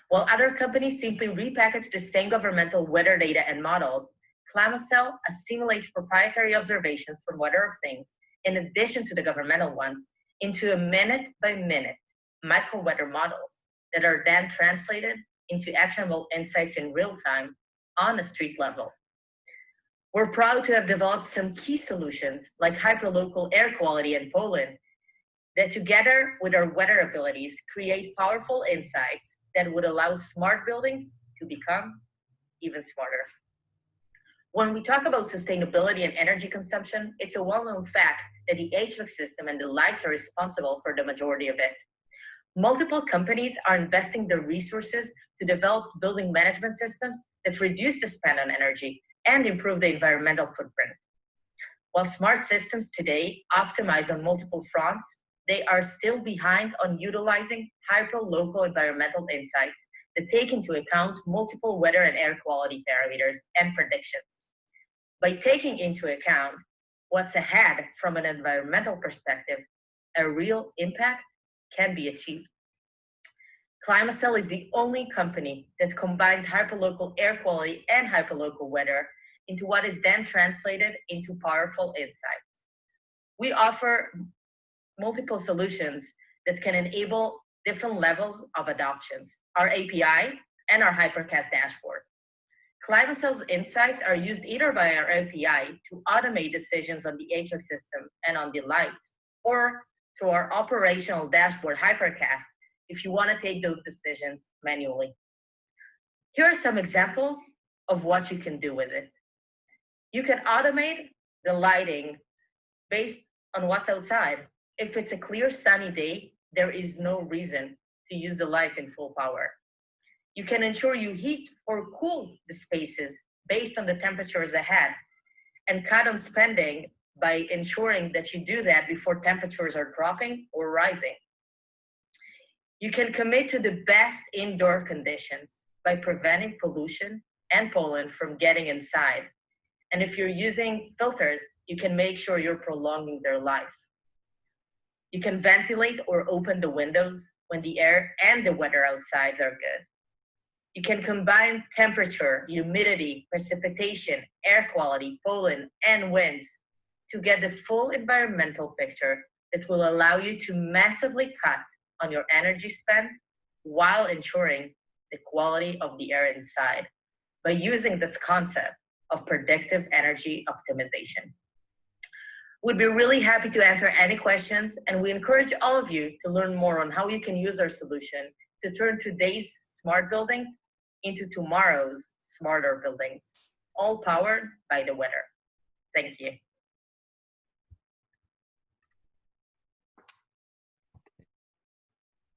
While other companies simply repackage the same governmental weather data and models, ClimaCell assimilates proprietary observations from Weather of Things, in addition to the governmental ones, into a minute-by-minute micro-weather models that are then translated into actionable insights in real time on a street level. We're proud to have developed some key solutions like hyperlocal air quality in Poland that, together with our weather abilities, create powerful insights that would allow smart buildings to become even smarter. When we talk about sustainability and energy consumption, it's a well-known fact that the HVAC system and the lights are responsible for the majority of it. Multiple companies are investing their resources to develop building management systems that reduce the spend on energy and improve the environmental footprint. While smart systems today optimize on multiple fronts, they are still behind on utilizing hyper-local environmental insights that take into account multiple weather and air quality parameters and predictions. By taking into account what's ahead from an environmental perspective, a real impact can be achieved. ClimaCell is the only company that combines hyperlocal air quality and hyperlocal weather into what is then translated into powerful insights. We offer multiple solutions that can enable different levels of adoptions, our API and our Hypercast dashboard. ClimaCell's insights are used either by our API to automate decisions on the HVAC system and on the lights, or to our operational dashboard Hypercast if you want to take those decisions manually. Here are some examples of what you can do with it. You can automate the lighting based on what's outside. If it's a clear sunny day, there is no reason to use the lights in full power. You can ensure you heat or cool the spaces based on the temperatures ahead, and cut on spending by ensuring that you do that before temperatures are dropping or rising. You can commit to the best indoor conditions by preventing pollution and pollen from getting inside. And if you're using filters, you can make sure you're prolonging their life. You can ventilate or open the windows when the air and the weather outside are good. You can combine temperature, humidity, precipitation, air quality, pollen, and winds to get the full environmental picture that will allow you to massively cut on your energy spend while ensuring the quality of the air inside by using this concept of predictive energy optimization. We'd be really happy to answer any questions, and we encourage all of you to learn more on how you can use our solution to turn today's smart buildings into tomorrow's smarter buildings, all powered by the weather. Thank you.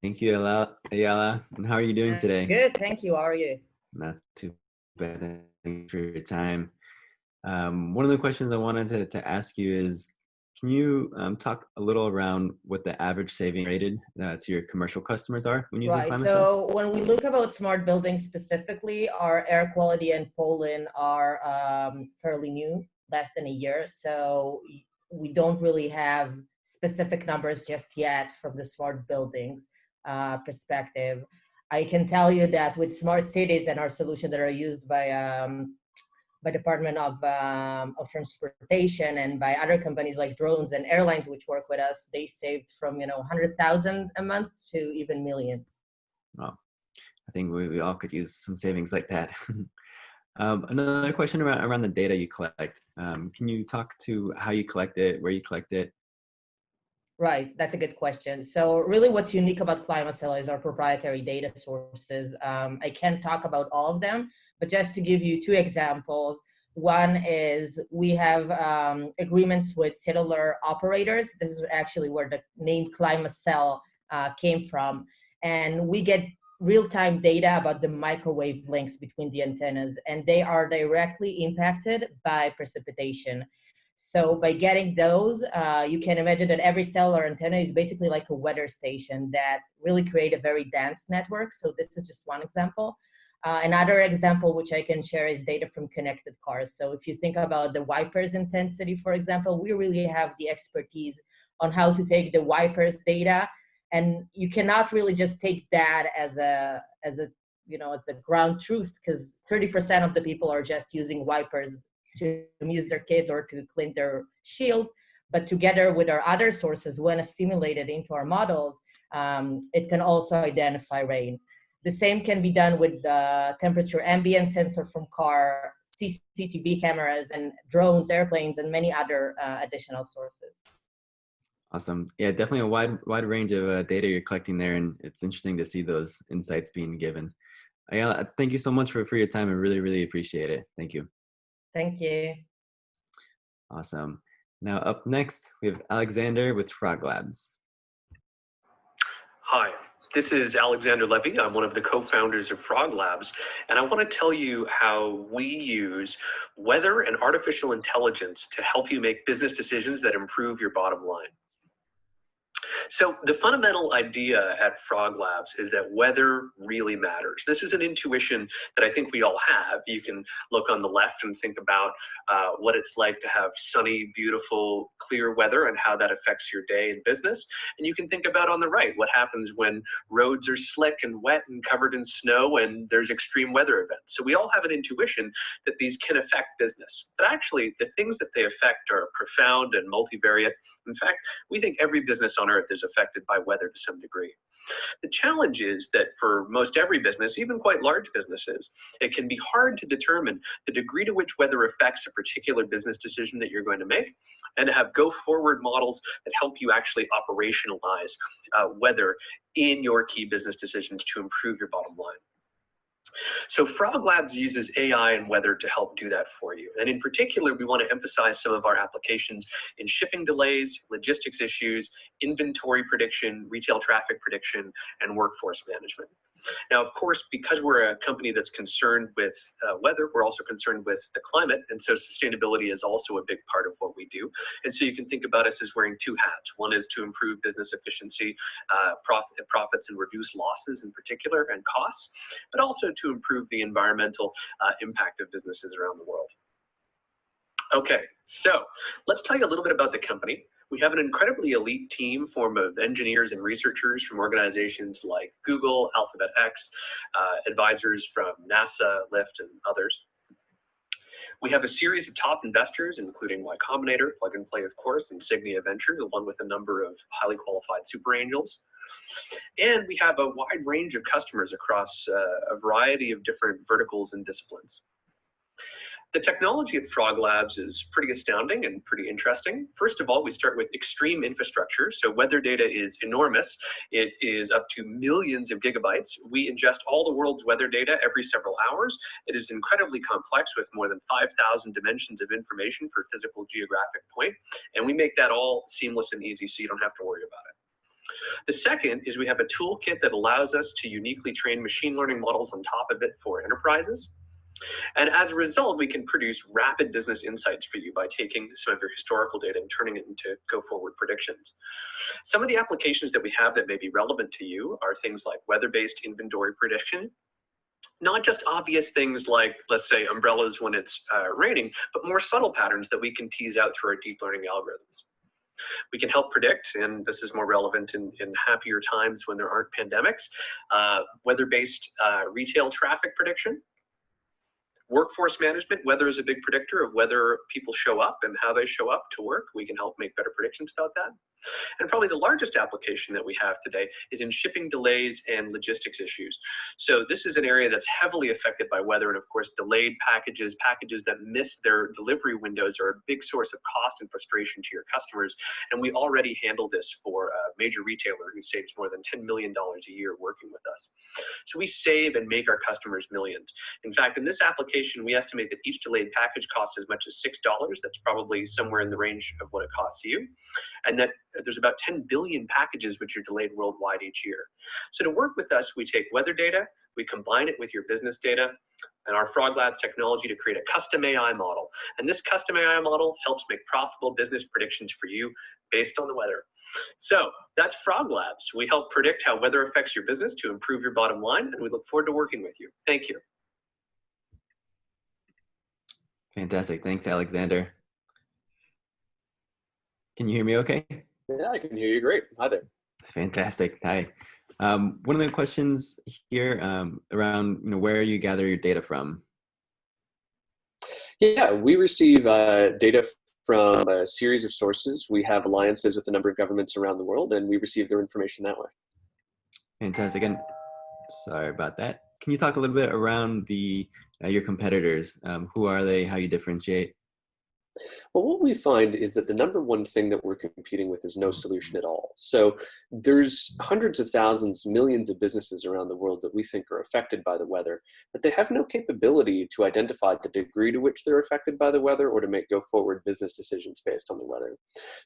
Thank you, Ayala. And how are you doing today? Good, thank you. How are you? Not too bad. Thanks for your time. One of the questions I wanted to ask you is, can you talk a little around what the average saving rated to your commercial customers are when using Right. ClimaCell? So when we look about smart buildings specifically, our air quality in Poland are fairly new, less than a year. So we don't really have specific numbers just yet from the smart buildings perspective. I can tell you that with smart cities and our solution that are used by Department of Transportation and by other companies like drones and airlines which work with us, they saved from 100,000 a month to even millions. Well, I think we all could use some savings like that. Another question around the data you collect. Can you talk to how you collect it, where you collect it? Right, that's a good question. So really what's unique about ClimaCell is our proprietary data sources. I can't talk about all of them, but just to give you two examples. One is we have agreements with cellular operators. This is actually where the name ClimaCell came from. And we get real-time data about the microwave links between the antennas, and they are directly impacted by precipitation. So by getting those, you can imagine that every cellular antenna is basically like a weather station that really create a very dense network. So this is just one example. Another example which I can share is data from connected cars. So if you think about the wipers intensity, for example, we really have the expertise on how to take the wipers data, and you cannot really just take that as a it's a ground truth, because 30% of the people are just using wipers to amuse their kids or to clean their shield. But together with our other sources, when assimilated into our models, it can also identify rain. The same can be done with temperature ambient sensor from car, CCTV cameras, and drones, airplanes, and many other additional sources. Awesome. Yeah, definitely a wide range of data you're collecting there, and it's interesting to see those insights being given. Thank you so much for your time. I really, really appreciate it. Thank you. Thank you. Awesome. Now up next, we have Alexander with Frog Labs. Hi, this is Alexander Levy. I'm one of the co-founders of Frog Labs, and I want to tell you how we use weather and artificial intelligence to help you make business decisions that improve your bottom line. So the fundamental idea at Frog Labs is that weather really matters. This is an intuition that I think we all have. You can look on the left and think about what it's like to have sunny, beautiful, clear weather and how that affects your day in business. And you can think about on the right what happens when roads are slick and wet and covered in snow and there's extreme weather events. So we all have an intuition that these can affect business. But actually, the things that they affect are profound and multivariate. In fact, we think every business on earth is affected by weather to some degree. The challenge is that for most every business, even quite large businesses, it can be hard to determine the degree to which weather affects a particular business decision that you're going to make, and to have go-forward models that help you actually operationalize weather in your key business decisions to improve your bottom line. So Frog Labs uses AI and weather to help do that for you. And in particular, we want to emphasize some of our applications in shipping delays, logistics issues, inventory prediction, retail traffic prediction, and workforce management. Now, of course, because we're a company that's concerned with weather, we're also concerned with the climate, and so sustainability is also a big part of what we do. And so you can think about us as wearing two hats. One is to improve business efficiency, profits, and reduce losses in particular, and costs, but also to improve the environmental impact of businesses around the world. Okay, so let's tell you a little bit about the company. We have an incredibly elite team formed of engineers and researchers from organizations like Google, Alphabet X, advisors from NASA, Lyft, and others. We have a series of top investors, including Y Combinator, Plug and Play, of course, and Signia Ventures, along with a number of highly qualified super angels. And we have a wide range of customers across a variety of different verticals and disciplines. The technology at Frog Labs is pretty astounding and pretty interesting. First of all, we start with extreme infrastructure. So weather data is enormous. It is up to millions of gigabytes. We ingest all the world's weather data every several hours. It is incredibly complex with more than 5,000 dimensions of information per physical geographic point. And we make that all seamless and easy so you don't have to worry about it. The second is we have a toolkit that allows us to uniquely train machine learning models on top of it for enterprises. And as a result, we can produce rapid business insights for you by taking some of your historical data and turning it into go-forward predictions. Some of the applications that we have that may be relevant to you are things like weather-based inventory prediction, not just obvious things like, let's say, umbrellas when it's raining, but more subtle patterns that we can tease out through our deep learning algorithms. We can help predict, and this is more relevant in happier times when there aren't pandemics, weather-based retail traffic prediction. Workforce management, weather is a big predictor of whether people show up and how they show up to work. We can help make better predictions about that. And probably the largest application that we have today is in shipping delays and logistics issues. So this is an area that's heavily affected by weather, and of course delayed packages, packages that miss their delivery windows are a big source of cost and frustration to your customers. And we already handle this for a major retailer who saves more than $10 million a year working with us. So we save and make our customers millions. In fact, in this application, we estimate that each delayed package costs as much as $6. That's probably somewhere in the range of what it costs you. And that there's about 10 billion packages which are delayed worldwide each year. So to work with us, we take weather data, We combine it with your business data and our Frog Lab technology to create a custom AI model. And this custom AI model helps make profitable business predictions for you based on the weather. So that's Frog Labs. We help predict how weather affects your business to improve your bottom line, and we look forward to working with you. Thank you. Fantastic. Thanks, Alexander. Can you hear me okay? Yeah, I can hear you great. Hi there. Fantastic. Hi. One of the questions here around where you gather your data from. Yeah, we receive data from a series of sources. We have alliances with a number of governments around the world, and we receive their information that way. Fantastic. And sorry about that. Can you talk a little bit around your competitors? Who are they? How you differentiate? Well, what we find is that the number one thing that we're competing with is no solution at all. So there's hundreds of thousands, millions of businesses around the world that we think are affected by the weather, but they have no capability to identify the degree to which they're affected by the weather or to make go forward business decisions based on the weather.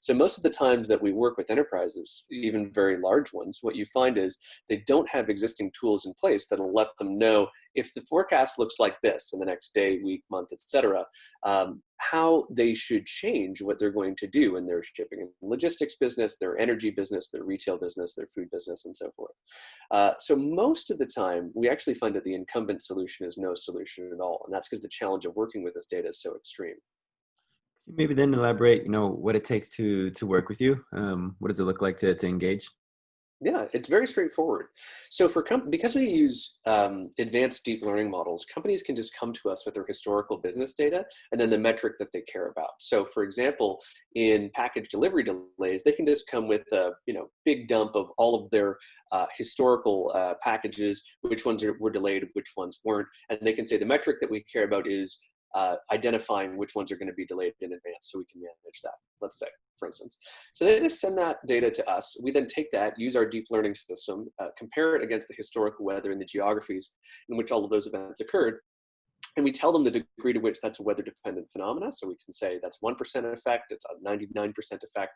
So most of the times that we work with enterprises, even very large ones, what you find is they don't have existing tools in place that'll let them know if the forecast looks like this in the next day, week, month, etc., how they should change what they're going to do in their shipping and logistics business, their energy business, their retail business, their food business, and so forth. So most of the time, we actually find that the incumbent solution is no solution at all. And that's because the challenge of working with this data is so extreme. Maybe then elaborate, what it takes to work with you. What does it look like to engage? Yeah, it's very straightforward. So because we use advanced deep learning models, companies can just come to us with their historical business data and then the metric that they care about. So for example, in package delivery delays, they can just come with a big dump of all of their historical packages, which ones were delayed, which ones weren't. And they can say the metric that we care about is identifying which ones are going to be delayed in advance so we can manage that, let's say, for instance. So they just send that data to us. We then take that, use our deep learning system, compare it against the historical weather and the geographies in which all of those events occurred, and we tell them the degree to which that's a weather-dependent phenomena. So we can say that's 1% effect, it's a 99% effect.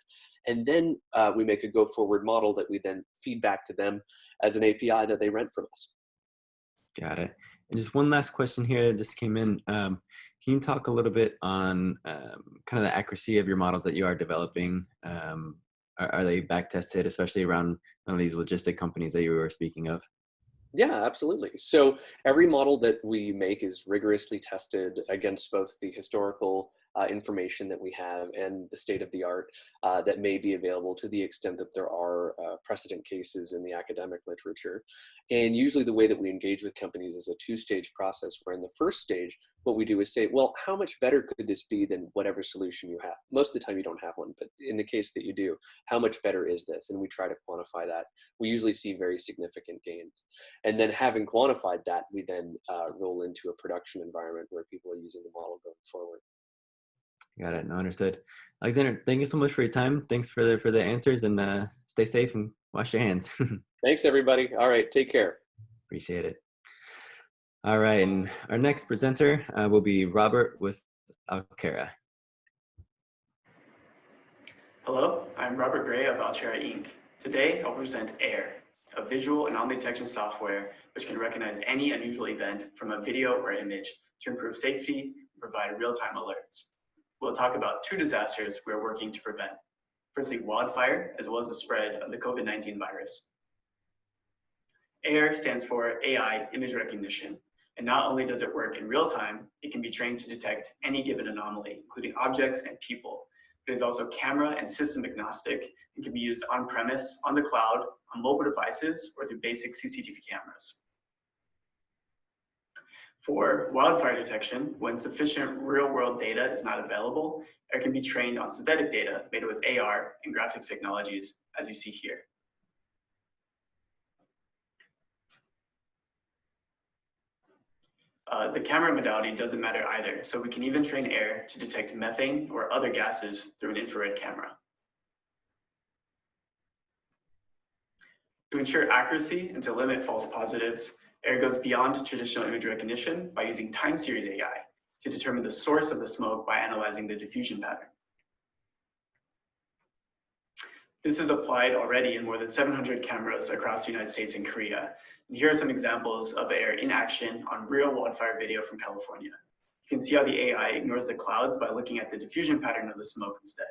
And then we make a go-forward model that we then feed back to them as an API that they rent from us. Got it. And just one last question here that just came in. Can you talk a little bit on kind of the accuracy of your models that you are developing? Are they back tested, especially around one of these logistic companies that you were speaking of? Yeah, absolutely. So every model that we make is rigorously tested against both the historical information that we have and the state of the art that may be available, to the extent that there are precedent cases in the academic literature. And usually the way that we engage with companies is a two-stage process, where in the first stage, what we do is say, well, how much better could this be than whatever solution you have? Most of the time you don't have one, but in the case that you do, how much better is this? And we try to quantify that. We usually see very significant gains. And then having quantified that, we then roll into a production environment where people are using the model going forward. Got it. No, understood. Alexander, thank you so much for your time. Thanks for the answers, and stay safe and wash your hands. Thanks, everybody. All right, take care. Appreciate it. All right, and our next presenter will be Robert with Altera. Hello, I'm Robert Gray of Altera Inc. Today, I'll present AIR, a visual anomaly detection software which can recognize any unusual event from a video or image to improve safety and provide real-time alerts. We'll talk about two disasters we're working to prevent. Firstly, wildfire, as well as the spread of the COVID-19 virus. AIR stands for AI Image Recognition, and not only does it work in real time, it can be trained to detect any given anomaly, including objects and people. It is also camera and system agnostic and can be used on-premise, on the cloud, on mobile devices, or through basic CCTV cameras. For wildfire detection, when sufficient real-world data is not available, it can be trained on synthetic data made with AR and graphics technologies, as you see here. The camera modality doesn't matter either, so we can even train AIR to detect methane or other gases through an infrared camera. To ensure accuracy and to limit false positives, AIR goes beyond traditional image recognition by using time series AI to determine the source of the smoke by analyzing the diffusion pattern. This is applied already in more than 700 cameras across the United States and Korea. And here are some examples of air in action on real wildfire video from California. You can see how the AI ignores the clouds by looking at the diffusion pattern of the smoke instead.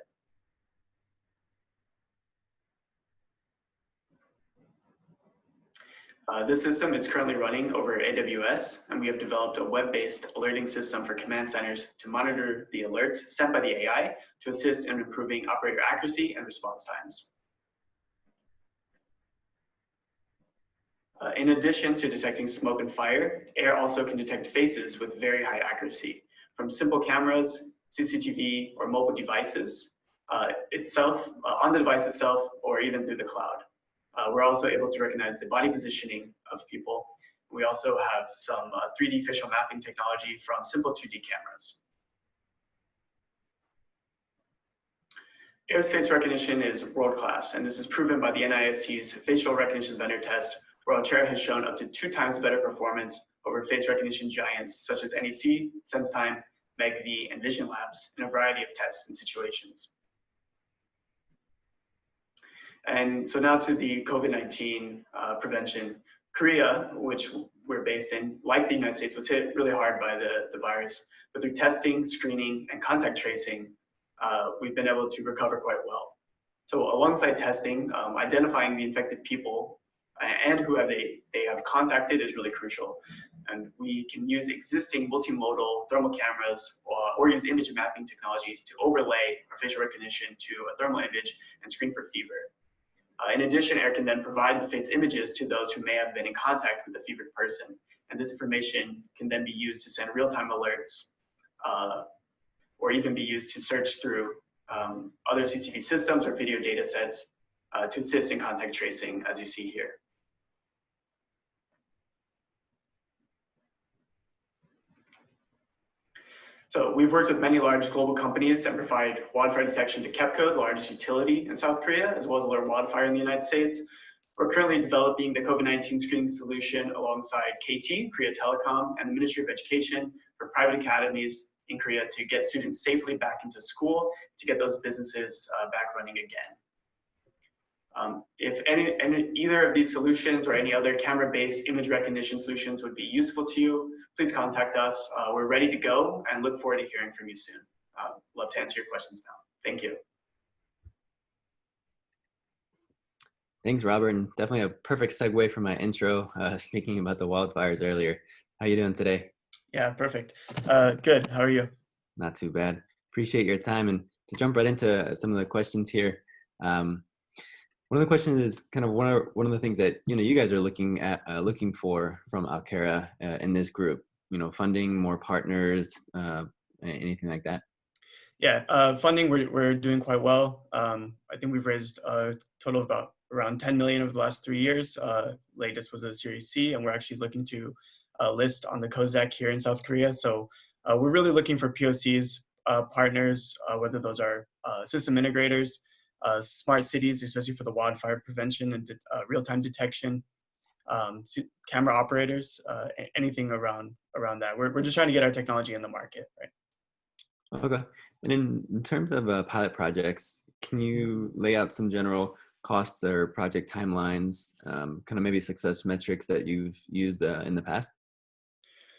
This system is currently running over AWS, and we have developed a web-based alerting system for command centers to monitor the alerts sent by the AI to assist in improving operator accuracy and response times. In addition to detecting smoke and fire, AIR also can detect faces with very high accuracy, from simple cameras, CCTV, or mobile devices on the device itself, or even through the cloud. We're also able to recognize the body positioning of people. We also have some 3D facial mapping technology from simple 2D cameras. AIR's face recognition is world-class, and this is proven by the NIST's facial recognition vendor test, where Altera has shown up to 2 times better performance over face recognition giants such as NEC, SenseTime, MegV, and Vision Labs in a variety of tests and situations. And so now to the COVID-19 prevention. Korea, which we're based in, like the United States, was hit really hard by the virus. But through testing, screening, and contact tracing, we've been able to recover quite well. So alongside testing, identifying the infected people and who they have contacted is really crucial. And we can use existing multimodal thermal cameras or use image mapping technology to overlay our facial recognition to a thermal image and screen for fever. In addition, AIR can then provide the face images to those who may have been in contact with a fevered person. And this information can then be used to send real-time alerts or even be used to search through other CCTV systems or video data sets to assist in contact tracing, as you see here. So we've worked with many large global companies that provide wildfire detection to KEPCO, the largest utility in South Korea, as well as alert wildfire in the United States. We're currently developing the COVID-19 screening solution alongside KT, Korea Telecom, and the Ministry of Education for private academies in Korea to get students safely back into school, to get those businesses back running again. If either of these solutions or any other camera-based image recognition solutions would be useful to you, please contact us. We're ready to go and look forward to hearing from you soon. Love to answer your questions now. Thank you. Thanks, Robert, and definitely a perfect segue from my intro, speaking about the wildfires earlier. How you doing today? Yeah, perfect. Good. How are you? Not too bad. Appreciate your time. And to jump right into some of the questions here, one of the questions is kind of one of the things that you guys are looking for from Altera in this group. Funding, more partners, anything like that. Yeah, funding we're doing quite well. I think we've raised a total of around 10 million over the last 3 years. Latest was a Series C, and we're actually looking to list on the COSDAQ here in South Korea. So we're really looking for POCs, partners, whether those are system integrators, smart cities, especially for the wildfire prevention and real-time detection, camera operators, anything around that. We're just trying to get our technology in the market, right? Okay. And in terms of pilot projects, can you lay out some general costs or project timelines, kind of maybe success metrics that you've used in the past?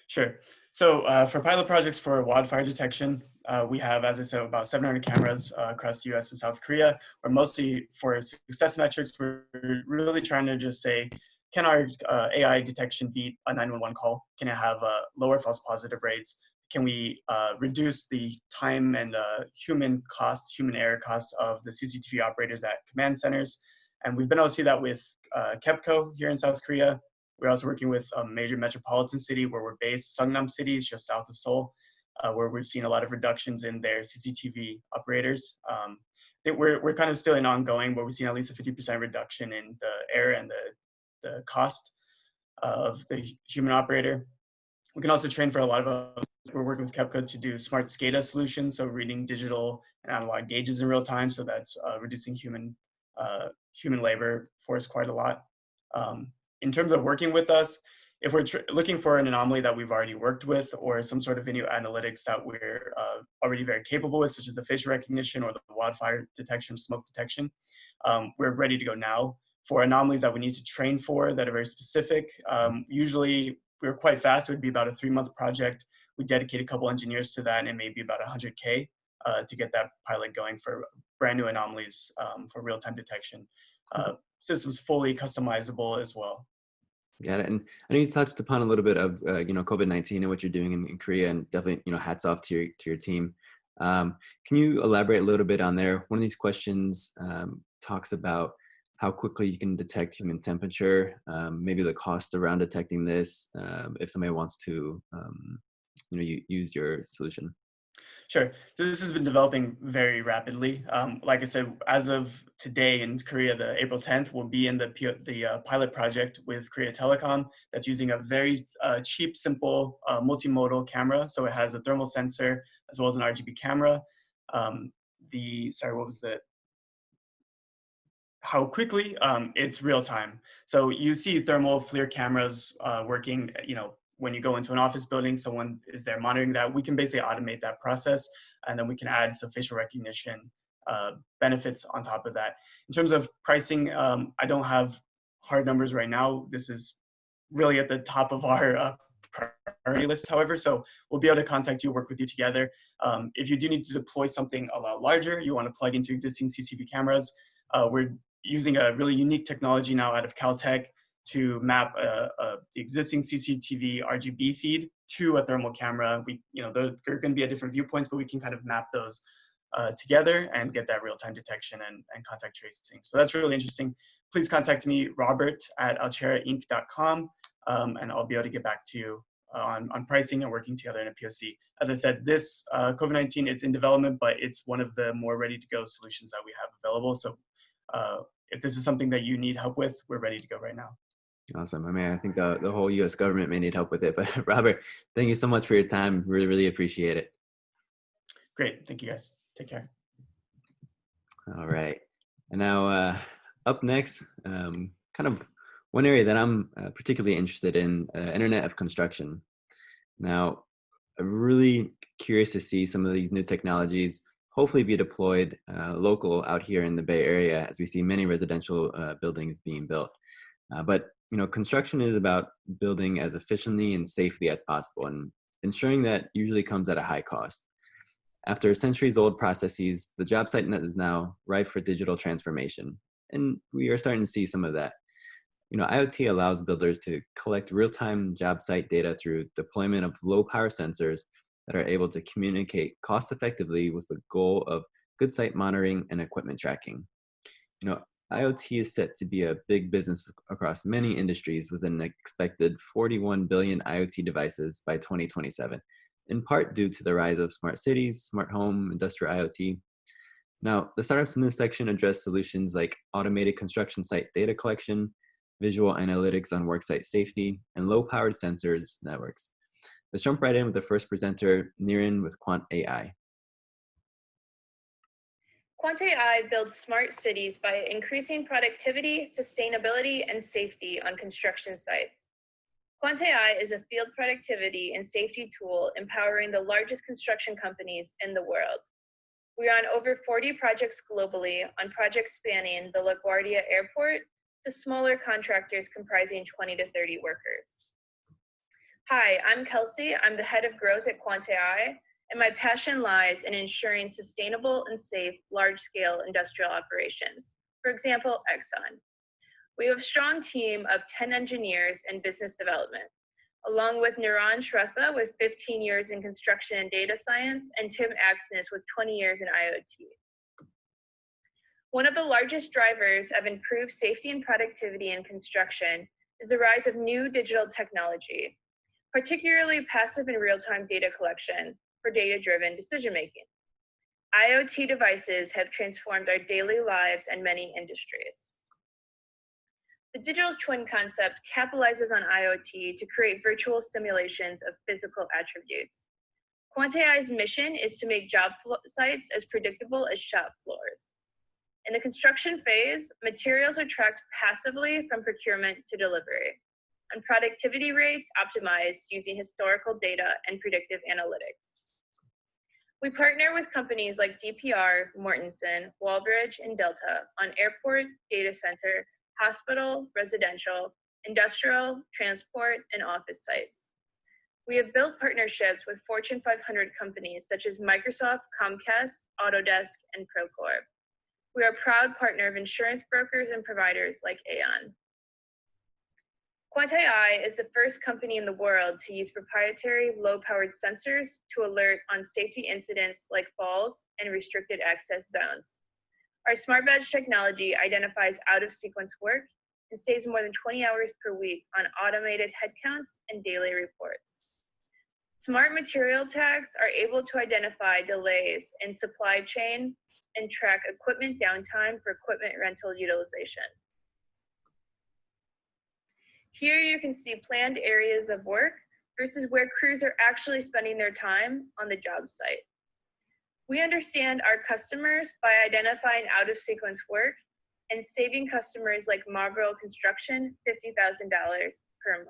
Sure. So for pilot projects for wildfire detection, we have, as I said, about 700 cameras across the US and South Korea. Or mostly for success metrics, we're really trying to just say, can our AI detection beat a 911 call? Can it have lower false positive rates? Can we reduce the time and human error cost of the CCTV operators at command centers? And we've been able to see that with KEPCO here in South Korea. We're also working with a major metropolitan city where we're based, Seongnam City, is just south of Seoul, where we've seen a lot of reductions in their CCTV operators. I think we're kind of still in ongoing, but we've seen at least a 50% reduction in the error and the cost of the human operator. We can also train for a lot of we're working with KEPCO to do smart SCADA solutions, so reading digital and analog gauges in real time. So that's reducing human labor force quite a lot. In terms of working with us, if we're looking for an anomaly that we've already worked with or some sort of video analytics that we're already very capable with, such as the facial recognition or the wildfire detection, smoke detection, we're ready to go now. for anomalies that we need to train for that are very specific. Usually we're quite fast. It would be about a 3-month project. We dedicate a couple engineers to that, and maybe about 100K to get that pilot going for brand new anomalies for real-time detection. System's fully customizable as well. Got it. And I know you touched upon a little bit of COVID-19 and what you're doing in Korea, and definitely hats off to your team. Can you elaborate a little bit on there? One of these questions talks about how quickly you can detect human temperature, maybe the cost around detecting this, if somebody wants to use your solution. Sure. So this has been developing very rapidly. Like I said, as of today in Korea, the April 10th, we'll be in the pilot project with Korea Telecom that's using a very cheap, simple multimodal camera. So it has a thermal sensor as well as an RGB camera. How quickly? It's real time. So you see thermal FLIR cameras working, when you go into an office building, someone is there monitoring that. We can basically automate that process, and then we can add some facial recognition benefits on top of that. In terms of pricing, I don't have hard numbers right now. This is really at the top of our priority list, however, so we'll be able to contact you, work with you together. If you do need to deploy something a lot larger, you want to plug into existing CCTV cameras, we're using a really unique technology now out of Caltech to map the existing CCTV RGB feed to a thermal camera. There are going to be at different viewpoints, but we can kind of map those together and get that real-time detection and contact tracing. So that's really interesting. Please contact me, robert@alterainc.com, and I'll be able to get back to you on pricing and working together in a POC. As I said, this COVID-19, it's in development, but it's one of the more ready-to-go solutions that we have available. So if this is something that you need help with, we're ready to go right now. Awesome. I mean, I think the whole U.S. government may need help with it, but Robert, thank you so much for your time. Really, really appreciate it. Great. Thank you, guys. Take care. All right. And now up next, kind of one area that I'm particularly interested in, Internet of Construction. Now, I'm really curious to see some of these new technologies hopefully be deployed local out here in the Bay Area, as we see many residential buildings being built. But construction is about building as efficiently and safely as possible, and ensuring that usually comes at a high cost. After centuries-old processes, the job site is now ripe for digital transformation, and we are starting to see some of that. IoT allows builders to collect real-time job site data through deployment of low-power sensors that are able to communicate cost-effectively with the goal of good site monitoring and equipment tracking. IoT is set to be a big business across many industries with an expected 41 billion IoT devices by 2027, in part due to the rise of smart cities, smart home, industrial IoT. Now, the startups in this section address solutions like automated construction site data collection, visual analytics on worksite safety, and low-powered sensors networks. Let's jump right in with the first presenter, Niren with Quant AI. Quant AI builds smart cities by increasing productivity, sustainability, and safety on construction sites. Quant AI is a field productivity and safety tool empowering the largest construction companies in the world. We are on over 40 projects globally, on projects spanning the LaGuardia Airport to smaller contractors comprising 20 to 30 workers. Hi, I'm Kelsey. I'm the head of growth at Quant AI, and my passion lies in ensuring sustainable and safe large-scale industrial operations, for example, Exxon. We have a strong team of 10 engineers in business development, along with Niran Shretha with 15 years in construction and data science, and Tim Axness with 20 years in IoT. One of the largest drivers of improved safety and productivity in construction is the rise of new digital technology, particularly passive and real-time data collection for data-driven decision-making. IoT devices have transformed our daily lives and many industries. The digital twin concept capitalizes on IoT to create virtual simulations of physical attributes. Quant AI's mission is to make job sites as predictable as shop floors. In the construction phase, materials are tracked passively from procurement to delivery, and productivity rates optimized using historical data and predictive analytics. We partner with companies like DPR, Mortenson, Walbridge, and Delta on airport, data center, hospital, residential, industrial, transport, and office sites. We have built partnerships with Fortune 500 companies such as Microsoft, Comcast, Autodesk, and Procore. We are a proud partner of insurance brokers and providers like Aon. Quant.ai is the first company in the world to use proprietary low-powered sensors to alert on safety incidents like falls and restricted access zones. Our Smart Badge technology identifies out-of-sequence work and saves more than 20 hours per week on automated headcounts and daily reports. Smart material tags are able to identify delays in supply chain and track equipment downtime for equipment rental utilization. Here you can see planned areas of work versus where crews are actually spending their time on the job site. We understand our customers by identifying out-of-sequence work and saving customers like Moro Construction $50,000 per month.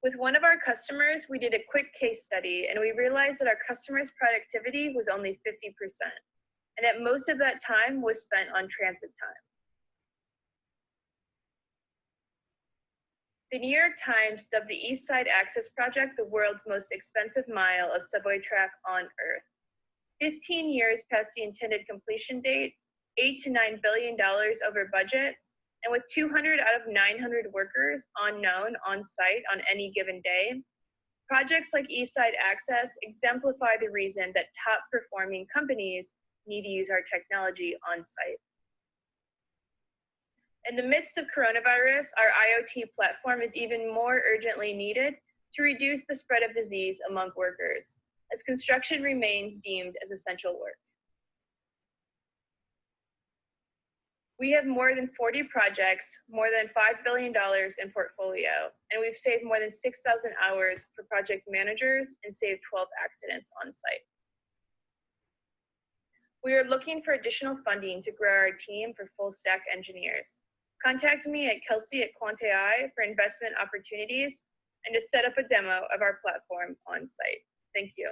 With one of our customers, we did a quick case study and we realized that our customer's productivity was only 50%, and that most of that time was spent on transit time. The New York Times dubbed the East Side Access Project the world's most expensive mile of subway track on Earth. 15 years past the intended completion date, $8 to $9 billion over budget, and with 200 out of 900 workers unknown on site on any given day, projects like East Side Access exemplify the reason that top-performing companies need to use our technology on site. In the midst of coronavirus, our IoT platform is even more urgently needed to reduce the spread of disease among workers, as construction remains deemed as essential work. We have more than 40 projects, more than $5 billion in portfolio, and we've saved more than 6,000 hours for project managers and saved 12 accidents on site. We are looking for additional funding to grow our team for full stack engineers. Contact me at Kelsey@Quant.ai for investment opportunities and to set up a demo of our platform on site. Thank you.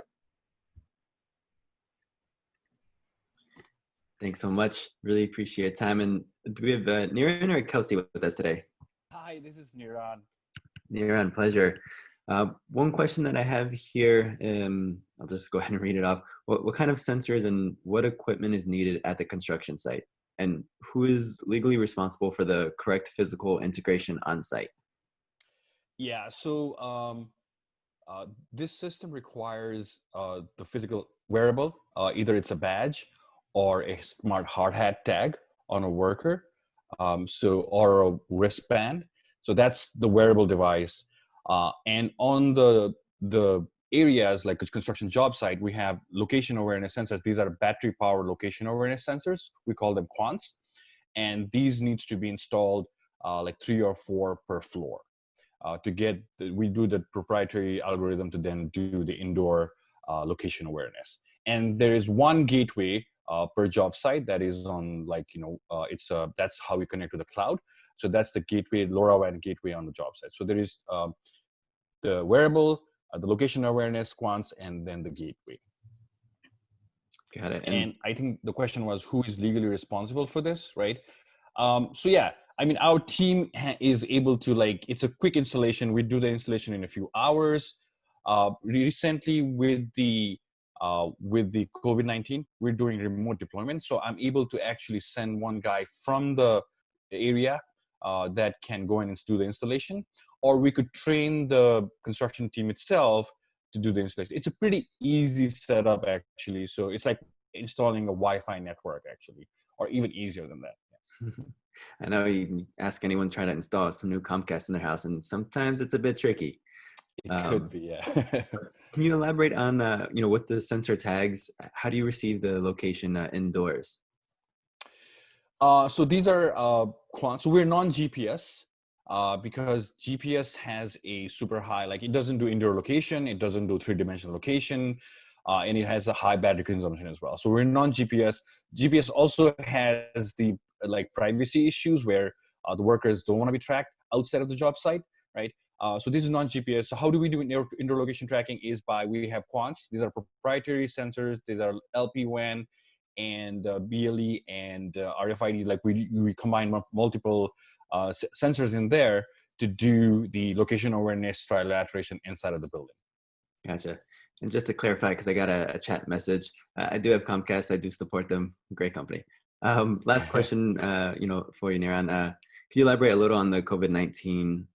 Thanks so much. Really appreciate your time. And do we have Niran or Kelsey with us today? Hi, this is Niran. Niran, pleasure. One question that I have here, I'll just go ahead and read it off. What kind of sensors and what equipment is needed at the construction site? And who is legally responsible for the correct physical integration on site? Yeah, so this system requires the physical wearable, either it's a badge or a smart hard hat tag on a worker, or a wristband. So that's the wearable device. And on the areas like a construction job site, we have location awareness sensors. These are battery powered location awareness sensors. We call them quants. And these needs to be installed like 3 or 4 per floor we do the proprietary algorithm to then do the indoor location awareness. And there is one gateway per job site that is on that's how we connect to the cloud. So that's the gateway, LoRaWAN gateway on the job site. So there is the wearable, the location awareness, quants, and then the gateway. Got it. And I think the question was who is legally responsible for this, right? So yeah, I mean, our team is able to it's a quick installation. We do the installation in a few hours. Recently with the COVID-19, we're doing remote deployment. So I'm able to actually send one guy from the area that can go in and do the installation, or we could train the construction team itself to do the installation. It's a pretty easy setup actually. So it's like installing a Wi-Fi network actually, or even easier than that. Yeah. I know you can ask anyone trying to install some new Comcast in their house, and sometimes it's a bit tricky. It could be, yeah. Can you elaborate on, with the sensor tags, how do you receive the location indoors? So these are quants. So we're non-GPS because GPS has a super high, it doesn't do indoor location, it doesn't do 3-dimensional location, and it has a high battery consumption as well. So we're non-GPS. GPS also has the privacy issues where the workers don't want to be tracked outside of the job site, right? So this is non-GPS. So how do we do indoor location tracking is we have quants. These are proprietary sensors. These are LPWAN, and BLE and RFID. Like we combine multiple sensors in there to do the location awareness trilateration inside of the building. Gotcha. And just to clarify, because I got a chat message, I do have Comcast. I do support them. Great company. Last question, for you, Niran. Can you elaborate a little on the COVID-19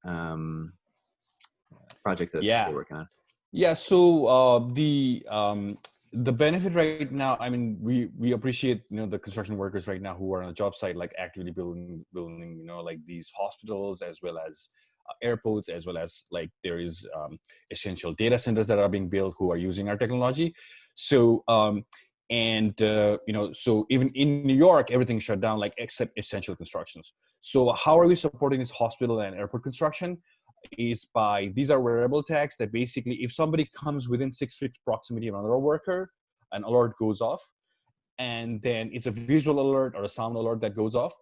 projects that you're working on? Yeah. So the benefit right now, I mean, we appreciate the construction workers right now who are on the job site, like actively building like these hospitals as well as airports, as well as like there is essential data centers that are being built who are using our technology. So so even in New York, everything shut down, like except essential constructions. So how are we supporting this hospital and airport construction? Is by, these are wearable tags that basically if somebody comes within 6 feet proximity of another worker, an alert goes off, and then it's a visual alert or a sound alert that goes off.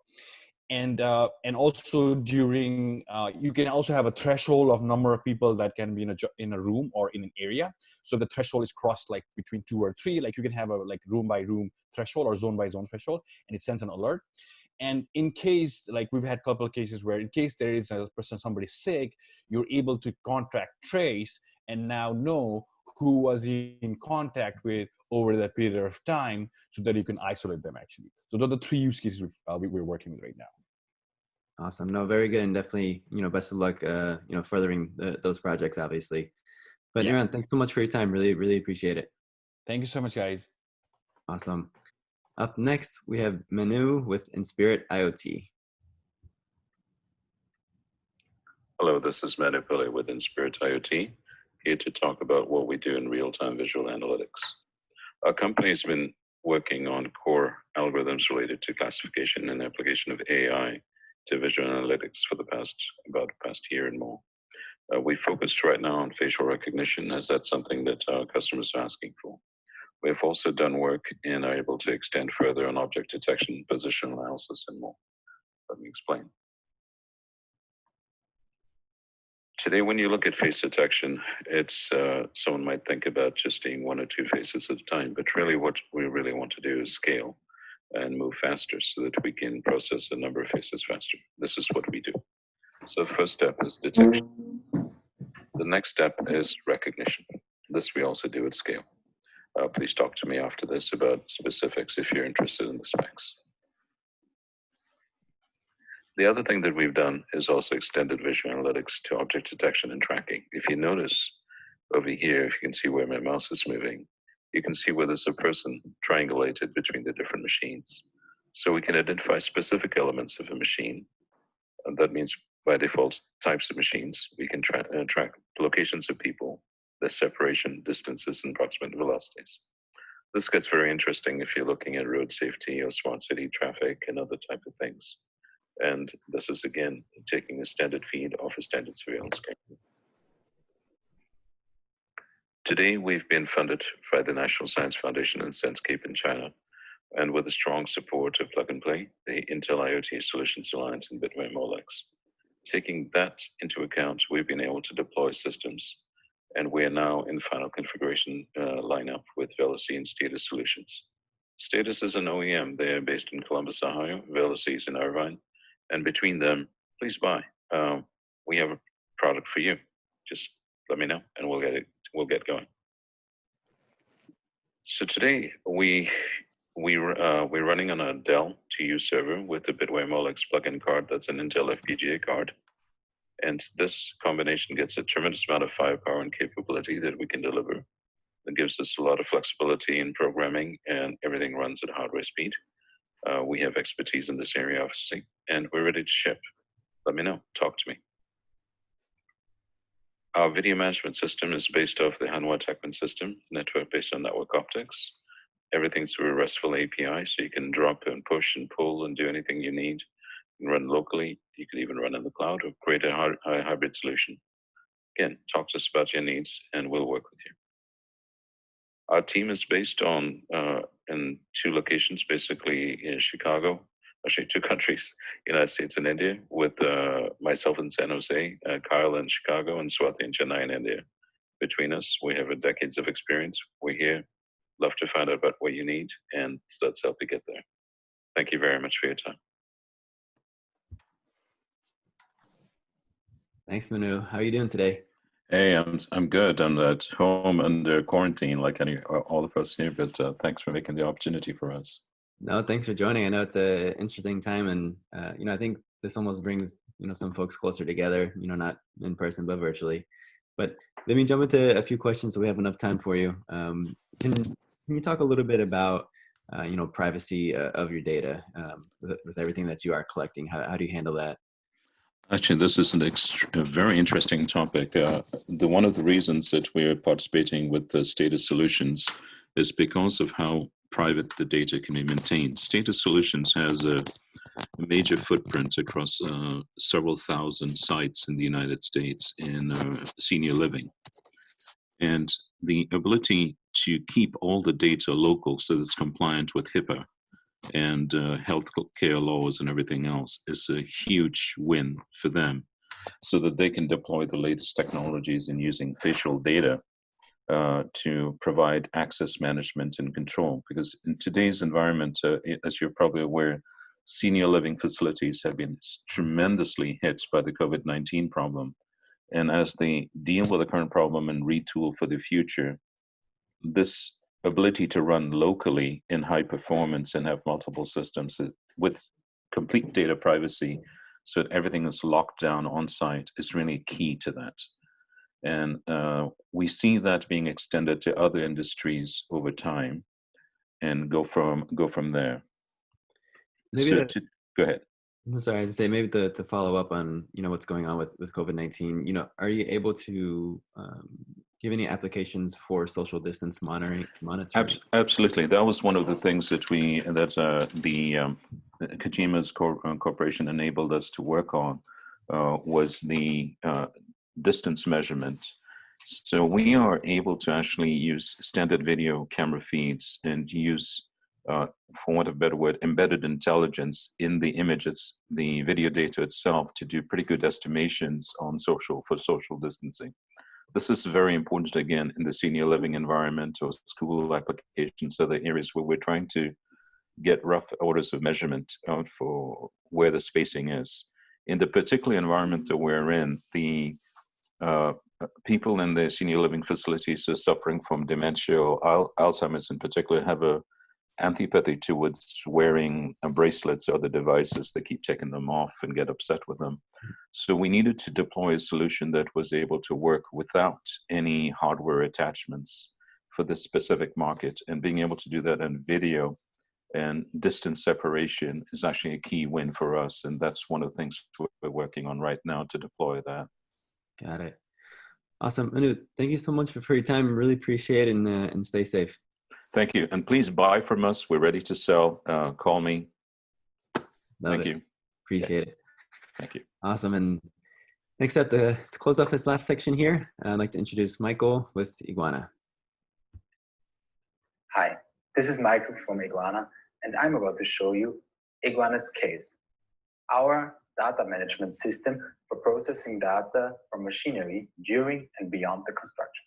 And also during, you can also have a threshold of number of people that can be in a room or in an area. So the threshold is crossed like between 2 or 3, like you can have a like room by room threshold or zone by zone threshold, and it sends an alert. And in case, like we've had a couple of cases where in case there is a person, somebody sick, you're able to contact trace and now know who was in contact with over that period of time so that you can isolate them actually. So those are the 3 use cases we're working with right now. Awesome. No, very good. And definitely, best of luck, furthering those projects, obviously. But Niran, thanks so much for your time. Really, really appreciate it. Thank you so much, guys. Awesome. Up next, we have Manu with Inspirit IoT. Hello, this is Manu Pillay with Inspirit IoT, here to talk about what we do in real-time visual analytics. Our company has been working on core algorithms related to classification and application of AI to visual analytics for the past year and more. We focused right now on facial recognition, as that's something that our customers are asking for. We've also done work and are able to extend further on object detection, position analysis, and more. Let me explain. Today, when you look at face detection, it's someone might think about just seeing 1 or 2 faces at a time, but really what we really want to do is scale and move faster so that we can process a number of faces faster. This is what we do. So first step is detection. The next step is recognition. This we also do at scale. Please talk to me after this about specifics if you're interested in the specs. The other thing that we've done is also extended visual analytics to object detection and tracking. If you notice over here, if you can see where my mouse is moving, you can see where there's a person triangulated between the different machines. So we can identify specific elements of a machine. And that means by default types of machines. We can track locations of people, their separation, distances, and approximate velocities. This gets very interesting if you're looking at road safety or smart city traffic and other type of things. And this is, again, taking a standard feed off a standard surveillance camera. Today, we've been funded by the National Science Foundation and Senscape in China, and with the strong support of Plug and Play, the Intel IoT Solutions Alliance, and Bitway Molex. Taking that into account, we've been able to deploy systems, and we are now in final configuration lineup with Veloci and Status Solutions. Status is an OEM. They're based in Columbus, Ohio. Veloci is in Irvine. And between them, please buy. We have a product for you. Just let me know, and we'll get going. So today we're running on a Dell TU server with the Bitway Molex plug-in card. That's an Intel FPGA card, and this combination gets a tremendous amount of firepower and capability that we can deliver. That gives us a lot of flexibility in programming, and everything runs at hardware speed. We have expertise in this area, obviously, and we're ready to ship. Let me know. Talk to me. Our video management system is based off the Hanwha Techman system, network based on network optics. Everything's through a RESTful API, so you can drop and push and pull and do anything you need. You can run locally. You can even run in the cloud or create a hybrid solution. Again, talk to us about your needs, and we'll work with you. Our team is based on in 2 locations, basically in Chicago, actually 2 countries, United States and India, with myself in San Jose, Kyle in Chicago, and Swati in Chennai in India. Between us, we have decades of experience. We're here love to find out about what you need, and let's help you get there. Thank you very much for your time. Thanks, Manu. How are you doing today? Hey, I'm good. I'm at home under quarantine, like all of us here. But thanks for making the opportunity for us. No, thanks for joining. I know it's an interesting time, and I think this almost brings some folks closer together. Not in person but virtually. But let me jump into a few questions so we have enough time for you. Can you talk a little bit about privacy of your data with everything that you are collecting? How do you handle that? Actually, this is a very interesting topic. One of the reasons that we're participating with the Status Solutions is because of how private the data can be maintained. Status Solutions has a major footprint across several thousand sites in the United States in senior living. And the ability to keep all the data local so that it's compliant with HIPAA and health care laws and everything else is a huge win for them, so that they can deploy the latest technologies in using facial data to provide access management and control. Because in today's environment, as you're probably aware, senior living facilities have been tremendously hit by the COVID-19 problem. And as they deal with the current problem and retool for the future, this ability to run locally in high performance and have multiple systems with complete data privacy, so that everything is locked down on site, is really key to that. And we see that being extended to other industries over time, and go from there. Maybe go ahead. Sorry, I was to say maybe to follow up on what's going on with COVID-19. Are you able to give any applications for social distance monitoring? Absolutely, that was one of the things that the Kojima's corporation enabled us to work on, was the distance measurement. So we are able to actually use standard video camera feeds and use, for want of a better word, embedded intelligence in the images, the video data itself, to do pretty good estimations on for social distancing. This is very important, again, in the senior living environment or school applications, other areas where we're trying to get rough orders of measurement out for where the spacing is. In the particular environment that we're in, the people in the senior living facilities are suffering from dementia or Alzheimer's in particular, have a antipathy towards wearing bracelets or the devices. They keep taking them off and get upset with them. So we needed to deploy a solution that was able to work without any hardware attachments for this specific market, and being able to do that in video and distance separation is actually a key win for us. And that's one of the things we're working on right now to deploy that. Got it. Awesome. Manu, thank you so much for your time. Really appreciate it, and stay safe. Thank you. And please buy from us. We're ready to sell. Call me. Thank you. Appreciate it. Thank you. Awesome. And next up, to close off this last section here, I'd like to introduce Michael with Iguana. Hi, this is Michael from Iguana, and I'm about to show you Iguana's case, our data management system for processing data from machinery during and beyond the construction.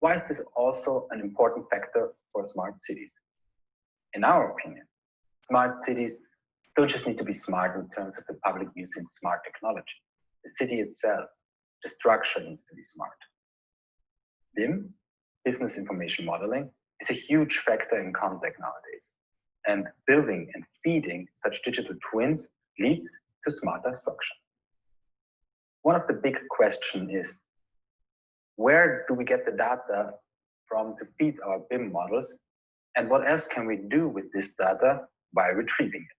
Why is this also an important factor for smart cities? In our opinion, smart cities don't just need to be smart in terms of the public using smart technology. The city itself, the structure, needs to be smart. BIM, business information modeling, is a huge factor in contact nowadays. And building and feeding such digital twins leads to smarter structure. One of the big questions is, where do we get the data from to feed our BIM models? And what else can we do with this data by retrieving it?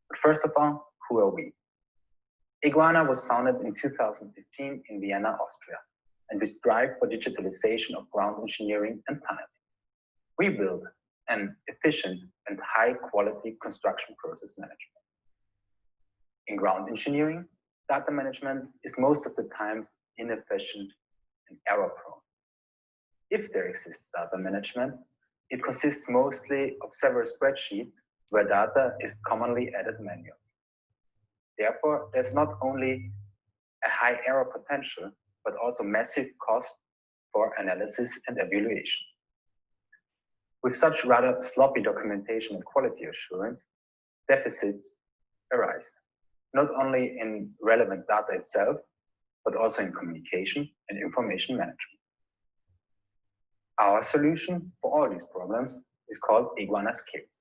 But first of all, who are we? Iguana was founded in 2015 in Vienna, Austria, and we strive for digitalization of ground engineering and tunneling. We build an efficient and high-quality construction process management. In ground engineering, data management is most of the times inefficient and error-prone. If there exists data management, it consists mostly of several spreadsheets where data is commonly added manually. Therefore, there's not only a high error potential, but also massive cost for analysis and evaluation. With such rather sloppy documentation and quality assurance, deficits arise, not only in relevant data itself, but also in communication and information management. Our solution for all these problems is called Iguana's case.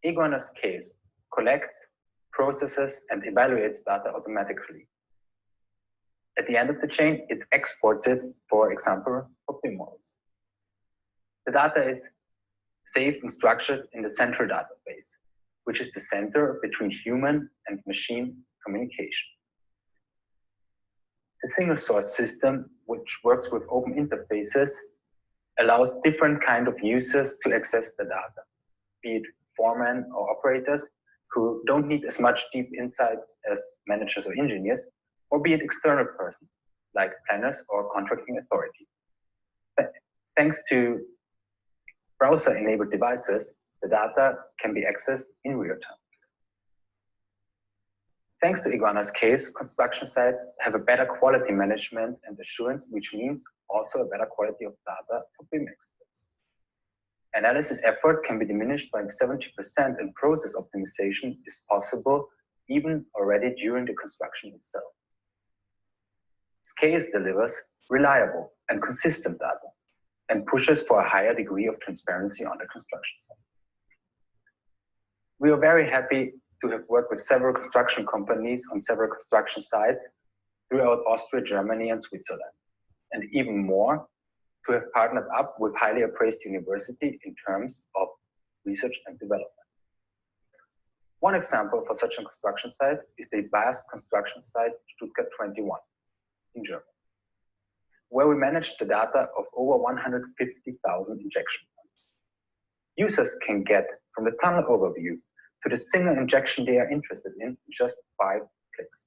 Iguana's case collects, processes, and evaluates data automatically. At the end of the chain, it exports it, for example, for BIM models. The data is saved and structured in the central database, which is the center between human and machine communication. The single source system, which works with open interfaces, allows different kind of users to access the data, be it foremen or operators who don't need as much deep insights as managers or engineers, or be it external persons like planners or contracting authority. Thanks to browser-enabled devices, the data can be accessed in real time. Thanks to Iguana's case, construction sites have a better quality management and assurance, which means also a better quality of data for BIM experts. Analysis effort can be diminished by 70%, and process optimization is possible even already during the construction itself. Scale delivers reliable and consistent data and pushes for a higher degree of transparency on the construction site. We are very happy to have worked with several construction companies on several construction sites throughout Austria, Germany, and Switzerland, and even more to have partnered up with highly appraised university in terms of research and development. One example for such a construction site is the vast construction site Stuttgart 21 in Germany, where we managed the data of over 150,000 injection points. Users can get from the tunnel overview to the single injection they are interested in just 5 clicks.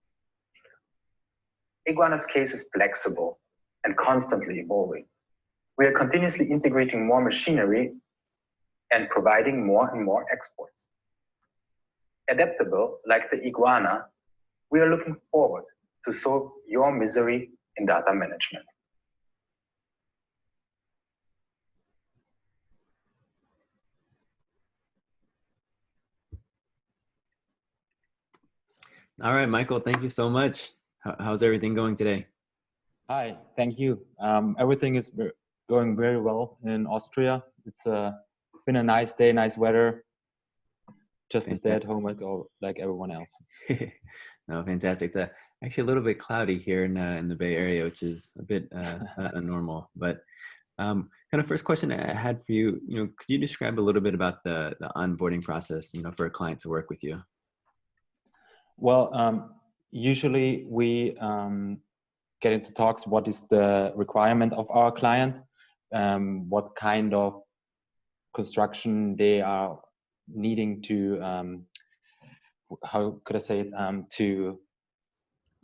Iguana's case is flexible and constantly evolving. We are continuously integrating more machinery and providing more and more exports. Adaptable like the Iguana, we are looking forward to solve your misery in data management. All right, Michael, thank you so much. How's everything going today? Hi, thank you. Everything is going very well in Austria. It's been a nice day, nice weather. Just to stay at home like everyone else. No, fantastic. It's actually a little bit cloudy here in the Bay Area, which is a bit abnormal. But kind of first question I had for you, could you describe a little bit about the onboarding process, for a client to work with you? Well, usually we get into talks. What is the requirement of our client? What kind of construction they are needing to, how could I say it, to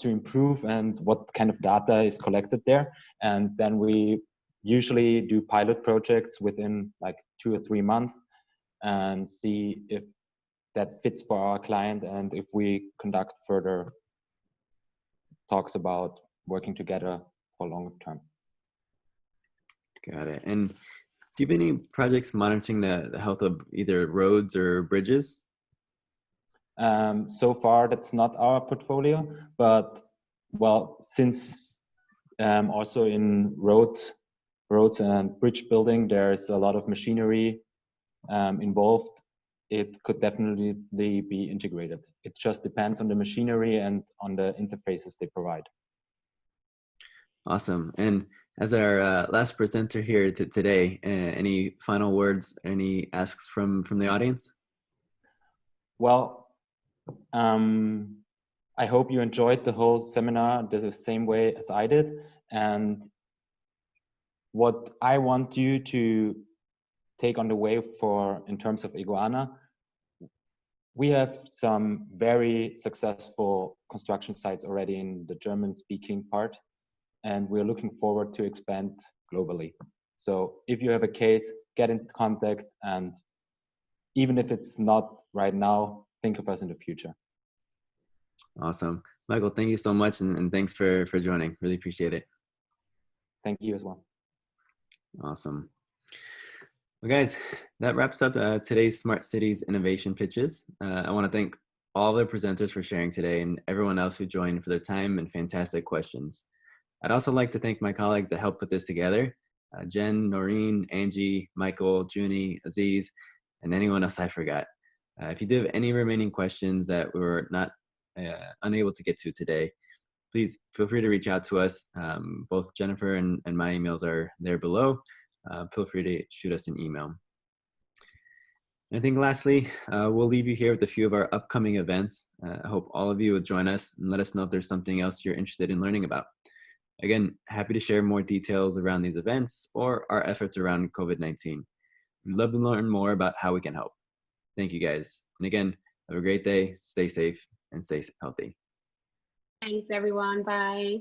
improve, and what kind of data is collected there. And then we usually do pilot projects within like 2 or 3 months and see if that fits for our client, and if we conduct further talks about working together for longer term. Got it. And do you have any projects monitoring the health of either roads or bridges? So far, that's not our portfolio, but well, since also in roads and bridge building, there's a lot of machinery involved. It could definitely be integrated. It just depends on the machinery and on the interfaces they provide. Awesome. And as our last presenter here today, any final words, any asks from the audience? Well, I hope you enjoyed the whole seminar the same way as I did. And what I want you to take on the way in terms of Iguana, we have some very successful construction sites already in the German-speaking part, and we're looking forward to expand globally. So if you have a case, get in contact, and even if it's not right now, think of us in the future. Awesome. Michael, thank you so much, and thanks for joining. Really appreciate it. Thank you as well. Awesome. Well, guys, that wraps up today's Smart Cities Innovation Pitches. I want to thank all the presenters for sharing today and everyone else who joined for their time and fantastic questions. I'd also like to thank my colleagues that helped put this together, Jen, Noreen, Angie, Michael, Junie, Aziz, and anyone else I forgot. If you do have any remaining questions that we were not unable to get to today, please feel free to reach out to us. Both Jennifer and my emails are there below. Feel free to shoot us an email. And I think lastly, we'll leave you here with a few of our upcoming events. I hope all of you will join us and let us know if there's something else you're interested in learning about. Again, happy to share more details around these events or our efforts around COVID-19. We'd love to learn more about how we can help. Thank you guys. And again, have a great day, stay safe, and stay healthy. Thanks everyone, bye.